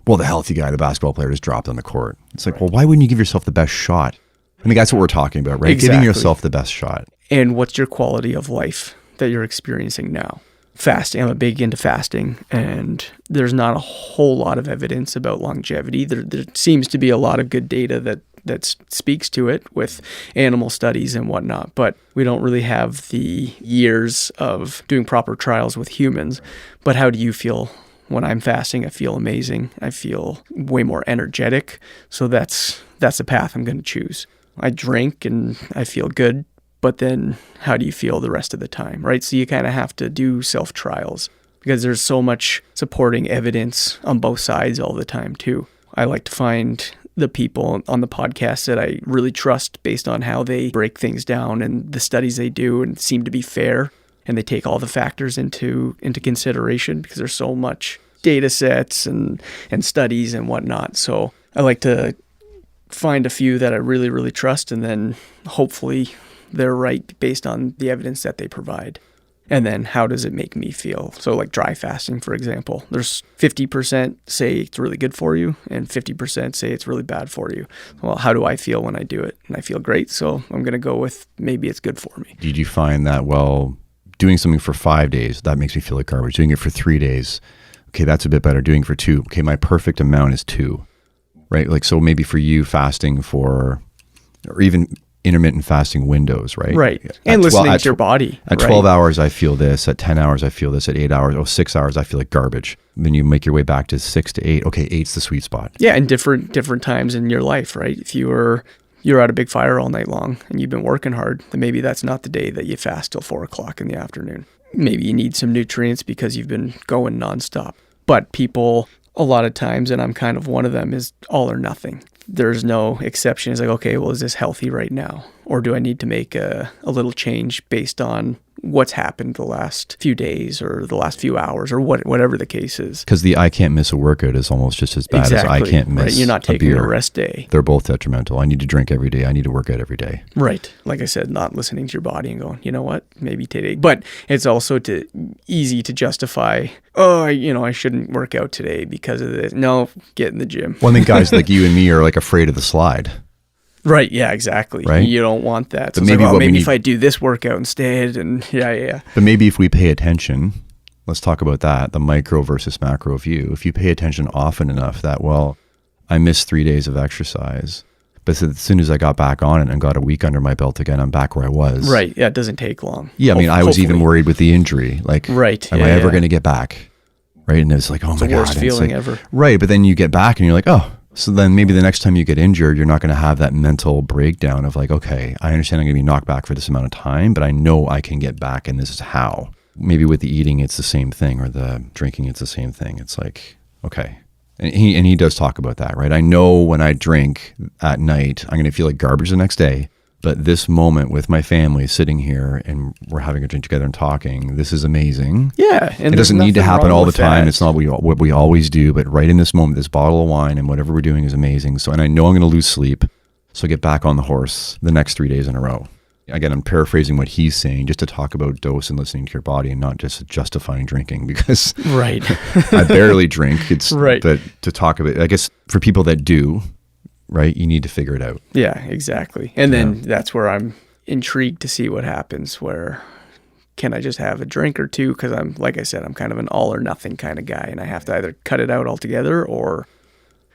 the healthy guy, the basketball player, just dropped on the court. It's like, well, why wouldn't you give yourself the best shot? I mean, that's what we're talking about, right? Exactly. Giving yourself the best shot. And what's your quality of life that you're experiencing now? Fasting. I'm a big into fasting, and there's not a whole lot of evidence about longevity. There seems to be a lot of good data that that speaks to it with animal studies and whatnot, but we don't really have the years of doing proper trials with humans. But how do you feel? When I'm fasting, I feel amazing. I feel way more energetic. So that's the path I'm going to choose. I drink and I feel good, but then how do you feel the rest of the time, right? So you kind of have to do self-trials because there's so much supporting evidence on both sides all the time too. I like to find the people on the podcast that I really trust based on how they break things down and the studies they do and seem to be fair. And they take all the factors into consideration because there's so much data sets and studies and whatnot. So I like to find a few that I really, really trust, and then hopefully they're right based on the evidence that they provide. And then how does it make me feel? So like dry fasting, for example, there's 50% say it's really good for you and 50% say it's really bad for you. Well, how do I feel when I do it? And I feel great. So I'm going to go with maybe it's good for me. Did you find that, well, doing something for 5 days, that makes me feel like garbage. Doing it for 3 days, okay, that's a bit better. Doing it for 2, okay, my perfect amount is 2, right? Like, so maybe for you fasting or even intermittent fasting windows, right? Right. And listening to your body. At 12 hours, I feel this. At 10 hours, I feel this. At 8 hours, 6 hours, I feel like garbage. Then you make your way back to 6 to 8. Okay, 8's the sweet spot. Yeah, and different times in your life, right? If you're at a big fire all night long and you've been working hard, then maybe that's not the day that you fast till 4 o'clock in the afternoon. Maybe you need some nutrients because you've been going nonstop. But people, a lot of times, and I'm kind of one of them, is all or nothing. There's no exception. It's like, okay, well, is this healthy right now? Or do I need to make a little change based on what's happened the last few days or the last few hours or whatever the case is? Because the I can't miss a workout is almost just as bad as I can't miss right. You're not taking a rest day. They're both detrimental. I need to drink every day. I need to work out every day. Right. Like I said, not listening to your body and going, you know what, maybe today. But it's also easy to justify, I shouldn't work out today because of this. No, get in the gym. Well, I think guys like you and me are like afraid of the slide. Right. Yeah, exactly. Right? You don't want that. So but maybe, maybe if I do this workout instead and yeah. But maybe if we pay attention, let's talk about that, the micro versus macro view. If you pay attention often enough that, well, I missed 3 days of exercise, but as soon as I got back on it and got a week under my belt again, I'm back where I was. Right. Yeah, it doesn't take long. Yeah, I mean, I was even worried with the injury. Like, right. Am I ever going to get back? Right. And it's like, oh my God. It's the worst feeling ever. Right. But then you get back and you're like, oh. So then maybe the next time you get injured, you're not going to have that mental breakdown of like, okay, I understand I'm going to be knocked back for this amount of time, but I know I can get back and this is how. Maybe with the eating, it's the same thing, or the drinking, it's the same thing. It's like, okay. And he does talk about that, right? I know when I drink at night, I'm going to feel like garbage the next day. But this moment with my family sitting here and we're having a drink together and talking, this is amazing. Yeah. And it doesn't need to happen all the time. That. It's not what we always do, but right in this moment, this bottle of wine and whatever we're doing is amazing. So, and I know I'm going to lose sleep. So I get back on the horse the next 3 days in a row. Again, I'm paraphrasing what he's saying just to talk about dose and listening to your body and not just justifying drinking because right. I barely drink. It's right. But to talk about, I guess for people that do, right? You need to figure it out. Yeah, exactly. And then that's where I'm intrigued to see what happens where can I just have a drink or two? Because like I said, I'm kind of an all or nothing kind of guy and I have to either cut it out altogether or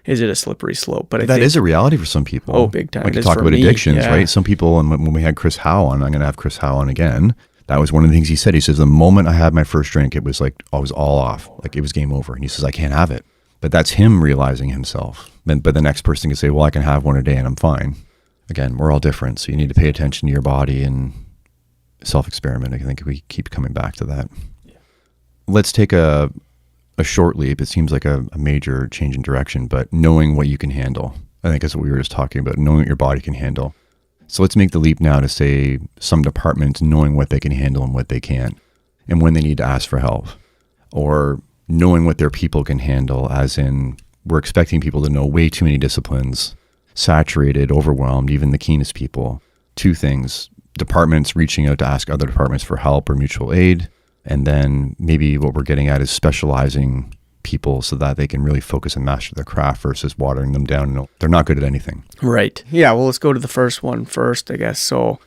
is it a slippery slope? But that is a reality for some people. Oh, big time. We can talk about addictions, right? Some people, and when we had Chris Howe on, I'm going to have Chris Howe on again. That was one of the things he said. He says, the moment I had my first drink, it was like, I was all off. Like it was game over. And he says, I can't have it. But that's him realizing himself. But the next person can say, well, I can have one a day and I'm fine. Again, we're all different. So you need to pay attention to your body and self-experiment. I think we keep coming back to that. Yeah. Let's take a short leap. It seems like a major change in direction, but knowing what you can handle. I think that's what we were just talking about, knowing what your body can handle. So let's make the leap now to say some departments knowing what they can handle and what they can't and when they need to ask for help, or knowing what their people can handle, as in we're expecting people to know way too many disciplines, saturated, overwhelmed, even the keenest people. 2 things, departments reaching out to ask other departments for help or mutual aid. And then maybe what we're getting at is specializing people so that they can really focus and master their craft versus watering them down. They're not good at anything. Right. Yeah, well, let's go to the first one first, I guess. So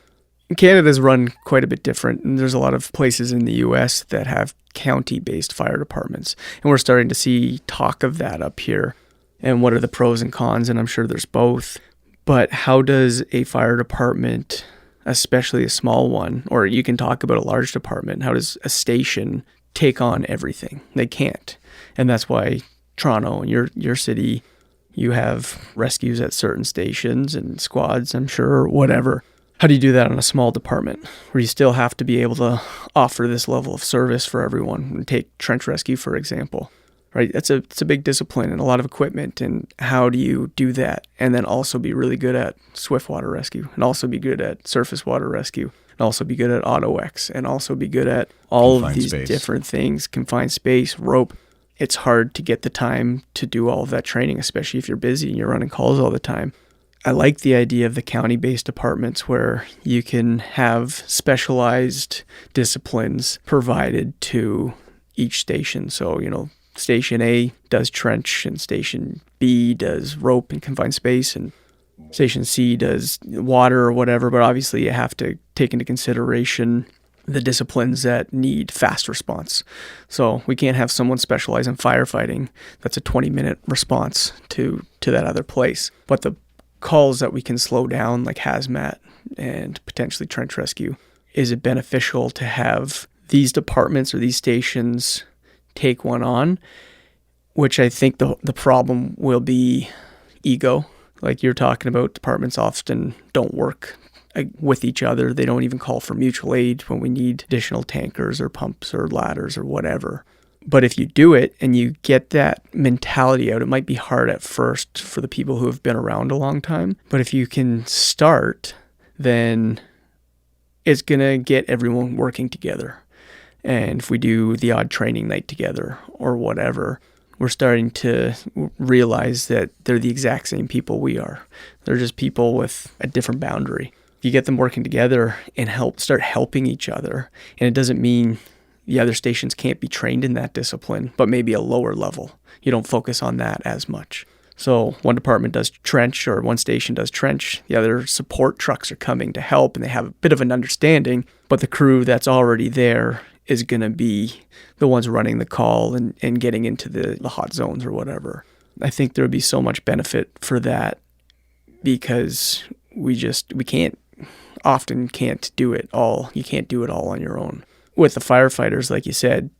Canada's run quite a bit different. And there's a lot of places in the US that have county-based fire departments. And we're starting to see talk of that up here. And what are the pros and cons? And I'm sure there's both. But how does a fire department, especially a small one, or you can talk about a large department, how does a station take on everything? They can't. And that's why Toronto and your city, you have rescues at certain stations and squads, I'm sure, or whatever. How do you do that in a small department where you still have to be able to offer this level of service for everyone? Take trench rescue, for example, right? It's a big discipline and a lot of equipment. And how do you do that and then also be really good at swift water rescue and also be good at surface water rescue and also be good at auto-X and also be good at all Confined of these space. different things, confined space, rope. It's hard to get the time to do all of that training, especially if you're busy and you're running calls all the time. I like the idea of the county-based departments where you can have specialized disciplines provided to each station. So, Station A does trench and Station B does rope and confined space and Station C does water or whatever. But obviously you have to take into consideration the disciplines that need fast response. So we can't have someone specialize in firefighting. That's a 20-minute response to that other place. But the calls that we can slow down, like hazmat and potentially trench rescue, is it beneficial to have these departments or these stations take one on? Which I think the problem will be ego. Like you're talking about, departments often don't work with each other. They don't even call for mutual aid when we need additional tankers or pumps or ladders or whatever. But if you do it and you get that mentality out, it might be hard at first for the people who have been around a long time. But if you can start, then it's going to get everyone working together. And if we do the odd training night together or whatever, we're starting to realize that they're the exact same people we are. They're just people with a different boundary. If you get them working together and start helping each other, and it doesn't mean the other stations can't be trained in that discipline, but maybe a lower level. You don't focus on that as much. So one department does trench or one station does trench. The other support trucks are coming to help and they have a bit of an understanding, but the crew that's already there is going to be the ones running the call and getting into the hot zones or whatever. I think there would be so much benefit for that because we often can't do it all. You can't do it all on your own. With the firefighters, like you said,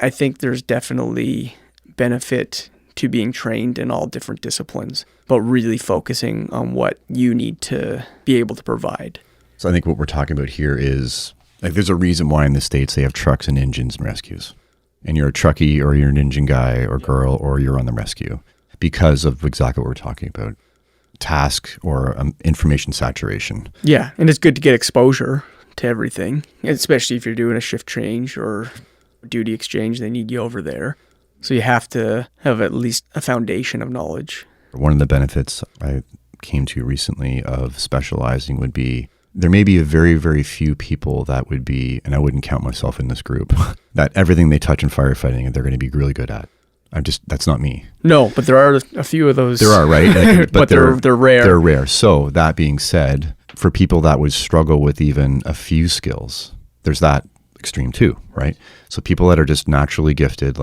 I think there's definitely benefit to being trained in all different disciplines, but really focusing on what you need to be able to provide. So I think what we're talking about here is, like, there's a reason why in the States they have trucks and engines and rescues. And you're a truckie or you're an engine guy or girl or you're on the rescue because of exactly what we're talking about. Task or information saturation. Yeah, and it's good to get exposure to everything, especially if you're doing a shift change or duty exchange, they need you over there. So you have to have at least a foundation of knowledge. One of the benefits I came to recently of specializing would be there may be a very, very few people that would be, and I wouldn't count myself in this group, that everything they touch in firefighting they're going to be really good at. That's not me. No, but there are a few of those. There are, right? But they're rare. They're rare. So that being said, for people that would struggle with even a few skills, there's that extreme too, right? So people that are just naturally gifted,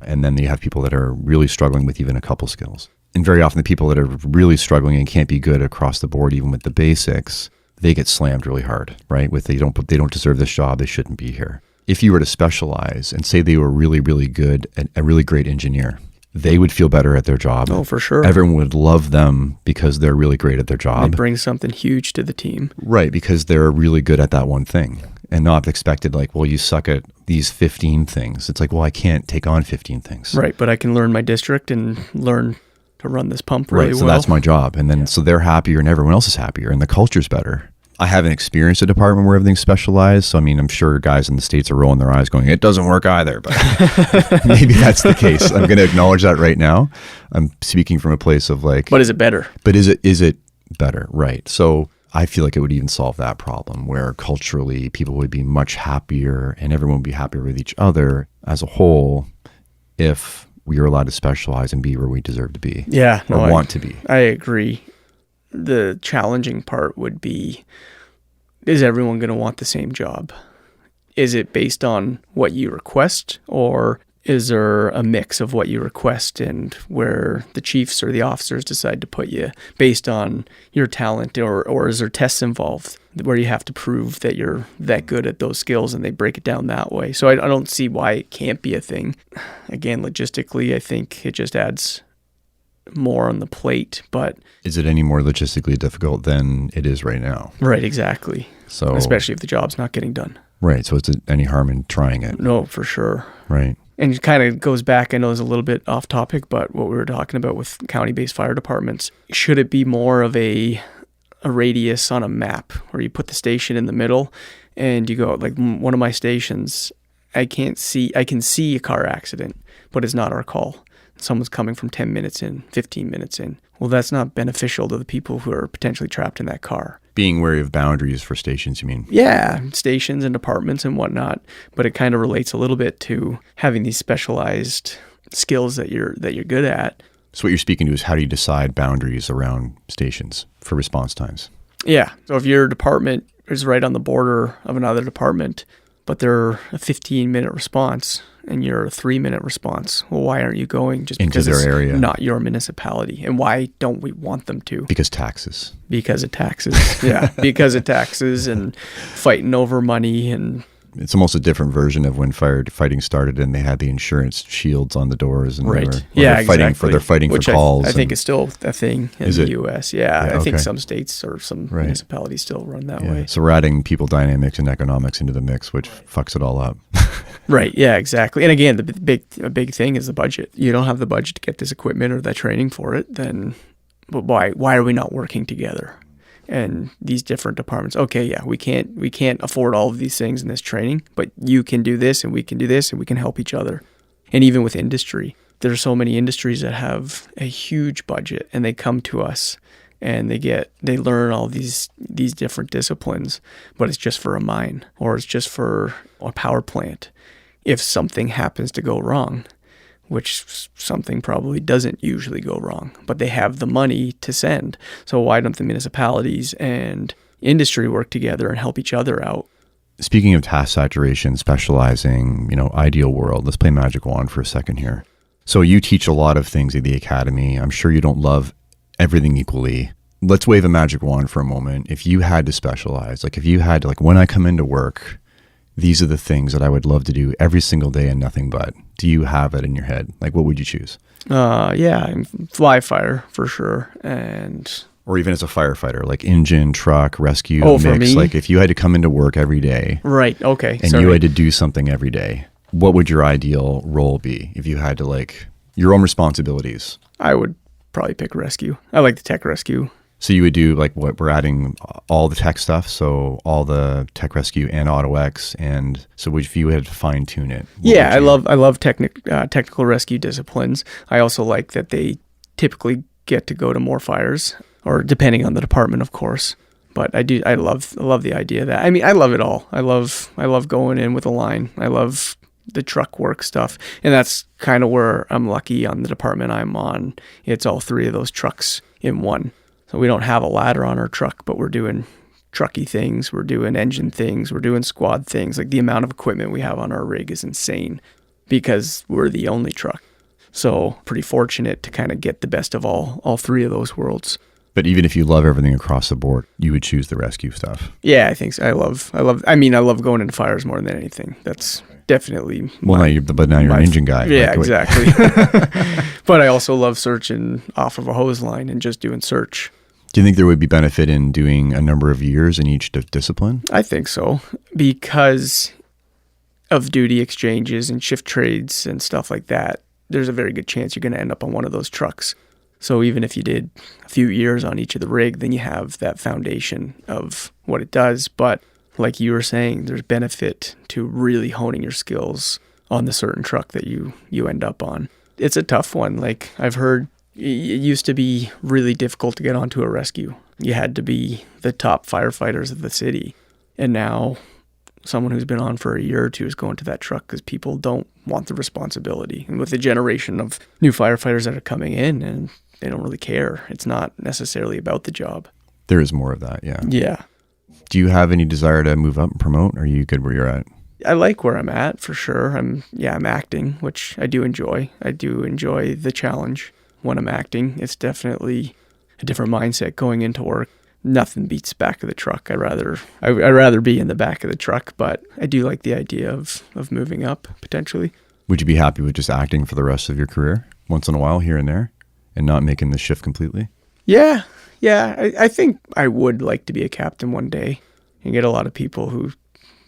and then you have people that are really struggling with even a couple skills. And very often the people that are really struggling and can't be good across the board, even with the basics, they get slammed really hard, right? They don't deserve this job. They shouldn't be here. If you were to specialize and say they were really, really good and a really great engineer, they would feel better at their job. Oh, for sure. Everyone would love them because they're really great at their job. They bring something huge to the team. Right, because they're really good at that one thing and not expected you suck at these 15 things. It's I can't take on 15 things. Right, but I can learn my district and learn to run this pump really well. So that's my job. And then so they're happier and everyone else is happier and the culture's better. I haven't experienced a department where everything's specialized. So, I'm sure guys in the States are rolling their eyes going, it doesn't work either. But maybe that's the case. I'm going to acknowledge that right now. I'm speaking from a place of But is it better? But is it better? Right. So I feel like it would even solve that problem where culturally people would be much happier and everyone would be happier with each other as a whole if we are allowed to specialize and be where we deserve to be. Yeah. Or want to be. I agree. The challenging part would be, is everyone going to want the same job? Is it based on what you request, or is there a mix of what you request and where the chiefs or the officers decide to put you based on your talent, or is there tests involved where you have to prove that you're that good at those skills and they break it down that way? So I don't see why it can't be a thing. Again, logistically, I think it just adds more on the plate, but is it any more logistically difficult than it is right now? Right, exactly. So especially if the job's not getting done. Right. So is it any harm in trying it? No, for sure. Right. And it kind of goes back, I know it's a little bit off topic, but what we were talking about with county-based fire departments, should it be more of a radius on a map where you put the station in the middle and you go, like one of my stations, I can see a car accident, but it's not our call. Someone's coming from 10 minutes in, 15 minutes in. Well, that's not beneficial to the people who are potentially trapped in that car. Being wary of boundaries for stations, you mean? Yeah, stations and departments and whatnot. But it kind of relates a little bit to having these specialized skills that you're good at. So what you're speaking to is how do you decide boundaries around stations for response times? Yeah. So if your department is right on the border of another department, but they're a 15-minute response and you're a 3-minute response, well, why aren't you going just into because their it's area? Not your municipality? And why don't we want them to? Because taxes. Because of taxes. Yeah, because of taxes and fighting over money. And it's almost a different version of when firefighting started and they had the insurance shields on the doors. And right. they're fighting for calls. I think is still a thing in the U.S. Yeah, I think okay. some states or some municipalities still run that way. So we're adding people dynamics and economics into the mix, which fucks it all up. Right. Yeah, exactly. And again, a big thing is the budget. You don't have the budget to get this equipment or that training for it, then why are we not working together? And these different departments, okay, yeah, we can't afford all of these things in this training, but you can do this and we can do this and we can help each other. And even with industry, there's so many industries that have a huge budget and they come to us and they learn all these different disciplines, but it's just for a mine or it's just for a power plant. If something happens to go wrong, which something probably doesn't usually go wrong, but they have the money to send. So why don't the municipalities and industry work together and help each other out? Speaking of task saturation, specializing, ideal world, let's play magic wand for a second here. So you teach a lot of things at the academy. I'm sure you don't love everything equally. Let's wave a magic wand for a moment. If you had to specialize, like if you had to, like when I come into work, these are the things that I would love to do every single day and nothing but. Do you have it in your head? Like, what would you choose? Yeah, fly fire for sure. Or even as a firefighter, like engine, truck, rescue, mix. For me? Like if you had to come into work every day. Right, okay. And you had to do something every day, what would your ideal role be if you had to, like, your own responsibilities? I would probably pick rescue. I like the tech rescue. So you would do like what we're adding all the tech stuff, so all the tech rescue and AutoX, and so if you had to fine tune it. Yeah, I love technical rescue disciplines. I also like that they typically get to go to more fires, or depending on the department, of course. But I love the idea of that. I mean, I love it all. I love going in with a line. I love the truck work stuff, and that's kind of where I'm lucky on the department I'm on. It's all three of those trucks in one. So we don't have a ladder on our truck, but we're doing trucky things, we're doing engine things, we're doing squad things. Like the amount of equipment we have on our rig is insane because we're the only truck. So pretty fortunate to kind of get the best of all three of those worlds. But even if you love everything across the board, you would choose the rescue stuff. Yeah, I think so. I love going into fires more than anything. That's definitely now you're an engine guy. Yeah, exactly. But I also love searching off of a hose line and just doing search. Do you think there would be benefit in doing a number of years in each discipline? I think so, because of duty exchanges and shift trades and stuff like that. There's a very good chance you're going to end up on one of those trucks. So even if you did a few years on each of the rig, then you have that foundation of what it does. But like you were saying, there's benefit to really honing your skills on the certain truck that you end up on. It's a tough one. Like I've heard, it used to be really difficult to get onto a rescue. You had to be the top firefighters of the city. And now someone who's been on for a year or two is going to that truck because people don't want the responsibility. And with the generation of new firefighters that are coming in, and they don't really care. It's not necessarily about the job. There is more of that, yeah. Yeah. Do you have any desire to move up and promote, or are you good where you're at? I like where I'm at for sure. I'm acting, which I do enjoy. I do enjoy the challenge when I'm acting. It's definitely a different mindset going into work. Nothing beats back of the truck. I'd rather be in the back of the truck, but I do like the idea of moving up potentially. Would you be happy with just acting for the rest of your career, once in a while, here and there, and not making the shift completely? Yeah. I think I would like to be a captain one day and get a lot of people who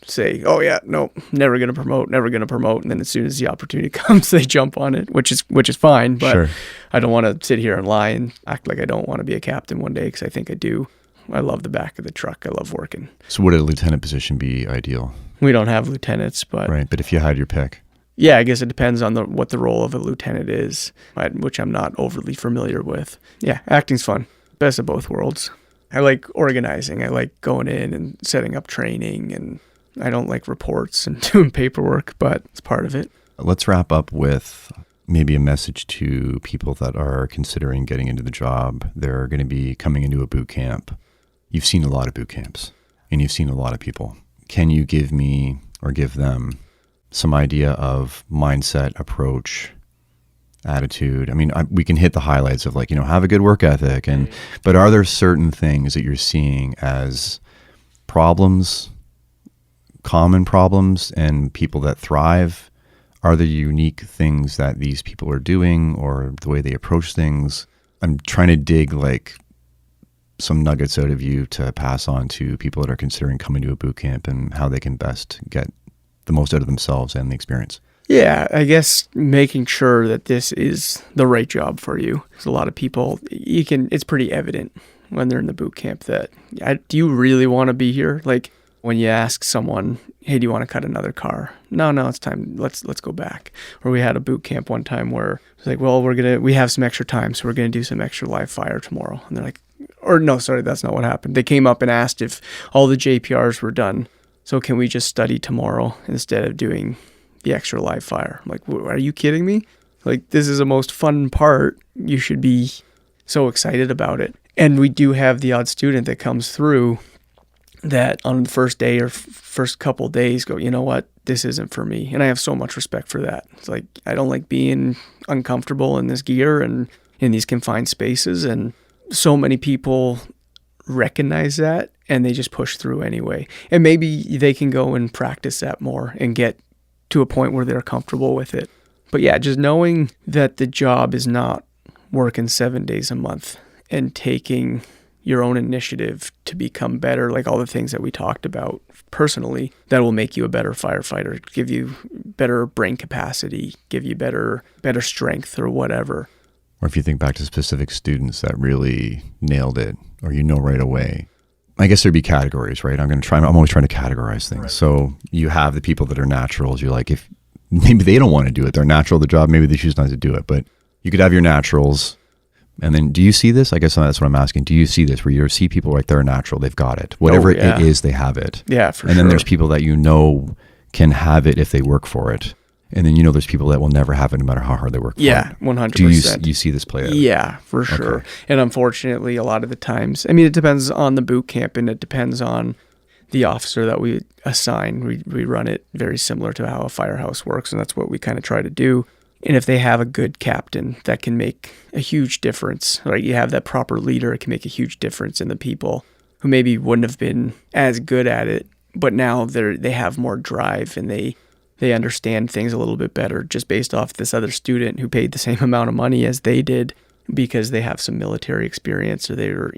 say, oh yeah, no, never going to promote. And then as soon as the opportunity comes, they jump on it, which is fine. But sure. I don't want to sit here and lie and act like I don't want to be a captain one day, because I think I do. I love the back of the truck. I love working. So would a lieutenant position be ideal? We don't have lieutenants, but... Right, but if you had your pick. Yeah, I guess it depends on what the role of a lieutenant is, which I'm not overly familiar with. Yeah, acting's fun. Best of both worlds. I like organizing. I like going in and setting up training, and I don't like reports and doing paperwork, but it's part of it. Let's wrap up with maybe a message to people that are considering getting into the job. They're going to be coming into a boot camp. You've seen a lot of boot camps, and you've seen a lot of people. Can you give me or give them some idea of mindset, approach, attitude? I mean, we can hit the highlights of have a good work ethic, but are there certain things that you're seeing as problems, common problems, and people that thrive? Are there unique things that these people are doing, or the way they approach things? I'm trying to dig some nuggets out of you to pass on to people that are considering coming to a boot camp, and how they can best get the most out of themselves and the experience. Yeah, I guess making sure that this is the right job for you. Because a lot of people, it's pretty evident when they're in the boot camp that, do you really want to be here? Like when you ask someone, hey, do you want to cut another car? No, it's time. Let's go back. Or we had a boot camp one time where it's like, well, we have some extra time, so we're going to do some extra live fire tomorrow. And they're like, or no, sorry, that's not what happened. They came up and asked if all the JPRs were done. So can we just study tomorrow instead of doing the extra live fire? I'm like, are you kidding me? Like, this is the most fun part. You should be so excited about it. And we do have the odd student that comes through that on the first day or first couple days go, you know what, this isn't for me. And I have so much respect for that. It's like, I don't like being uncomfortable in this gear and in these confined spaces. And so many people recognize that, and they just push through anyway. And maybe they can go and practice that more and get to a point where they're comfortable with it. But yeah, just knowing that the job is not working 7 days a month and taking your own initiative to become better, like all the things that we talked about personally, that will make you a better firefighter, give you better brain capacity, give you better strength or whatever. Or if you think back to specific students that really nailed it, or right away, I guess there'd be categories, right? I'm always trying to categorize things. Right. So you have the people that are naturals. You're like, if maybe they don't want to do it, they're natural at the job, maybe they choose not to do it. But you could have your naturals. And then do you see this? I guess that's what I'm asking. Do you see this where you see people they're natural, they've got it. Whatever it is, they have it. Yeah, for sure. And then there's people that can have it if they work for it. And then there's people that will never have it no matter how hard they work for it. Yeah, 100%. Do you see this play out? Yeah, for sure. Okay. And unfortunately, a lot of the times, it depends on the boot camp, and it depends on the officer that we assign. We run it very similar to how a firehouse works, and that's what we kind of try to do. And if they have a good captain, that can make a huge difference. Right? You have that proper leader, it can make a huge difference in the people who maybe wouldn't have been as good at it, but now they have more drive, and they understand things a little bit better just based off this other student who paid the same amount of money as they did because they have some military experience, or they're,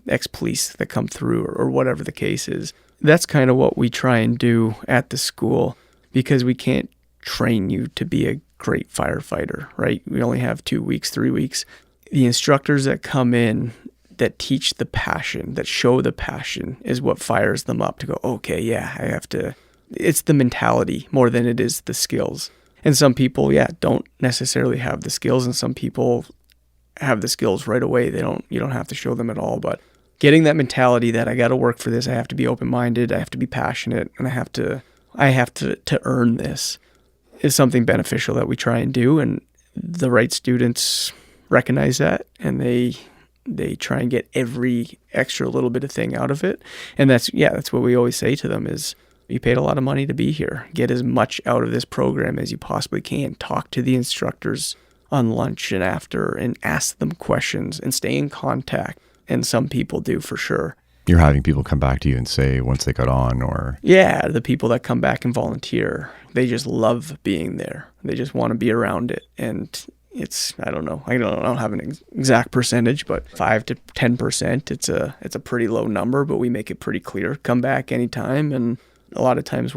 ex-police that come through, or whatever the case is. That's kind of what we try and do at the school, because we can't train you to be a great firefighter, right? We only have 2 weeks, 3 weeks. The instructors that come in that teach the passion, that show the passion, is what fires them up to go, okay, yeah, I have to. It's the mentality more than it is the skills. And some people, don't necessarily have the skills, and some people have the skills right away. You don't have to show them at all. But getting that mentality that I got to work for this, I have to be open-minded, I have to be passionate, and I have to earn this, is something beneficial that we try and do. And the right students recognize that, and they try and get every extra little bit of thing out of it. And that's what we always say to them is, You paid a lot of money to be here. Get as much out of this program as you possibly can. Talk to the instructors on lunch and after and ask them questions and stay in contact. And some people do for sure. You're having people come back to you and say once they got on, or... Yeah, the people that come back and volunteer, they just love being there. They just want to be around it. And it's, I don't have an exact percentage, but 5 to 10%, it's a pretty low number, but we make it pretty clear. Come back anytime, and a lot of times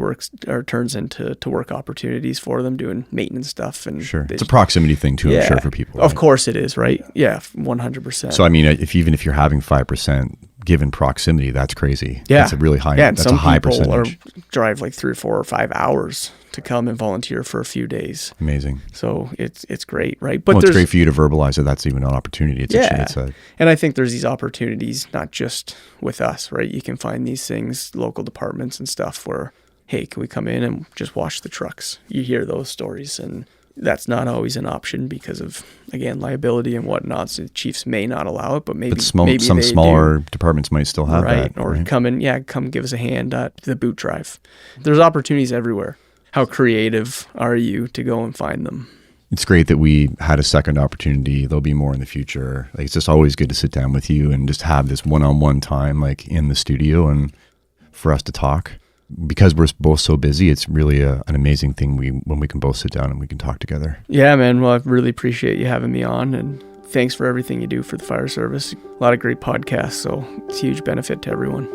turns into work opportunities for them, doing maintenance stuff. And sure, it's a proximity thing too, I'm sure, for people. Of course it is, right? Yeah, 100%. So I mean, even if you're having 5% given proximity, that's crazy. Yeah, that's a really high. Yeah, and that's some a high people percentage. Drive like 3 or 4 or 5 hours to come and volunteer for a few days. Amazing. So it's great, right? But it's great for you to verbalize that that's even an opportunity. And I think there's these opportunities not just with us, right? You can find these things, local departments and stuff where, hey, can we come in and just wash the trucks? You hear those stories, and that's not always an option because of, again, liability and whatnot. So the chiefs may not allow it, but maybe some smaller departments might still have that. Or come give us a hand at the boot drive. There's opportunities everywhere. How creative are you to go and find them? It's great that we had a second opportunity. There'll be more in the future. Like, it's just always good to sit down with you and just have this one-on-one time, like in the studio, and for us to talk. Because we're both so busy, it's really an amazing thing when we can both sit down and we can talk together. Yeah, man. Well, I really appreciate you having me on, and thanks for everything you do for the fire service. A lot of great podcasts, so it's a huge benefit to everyone.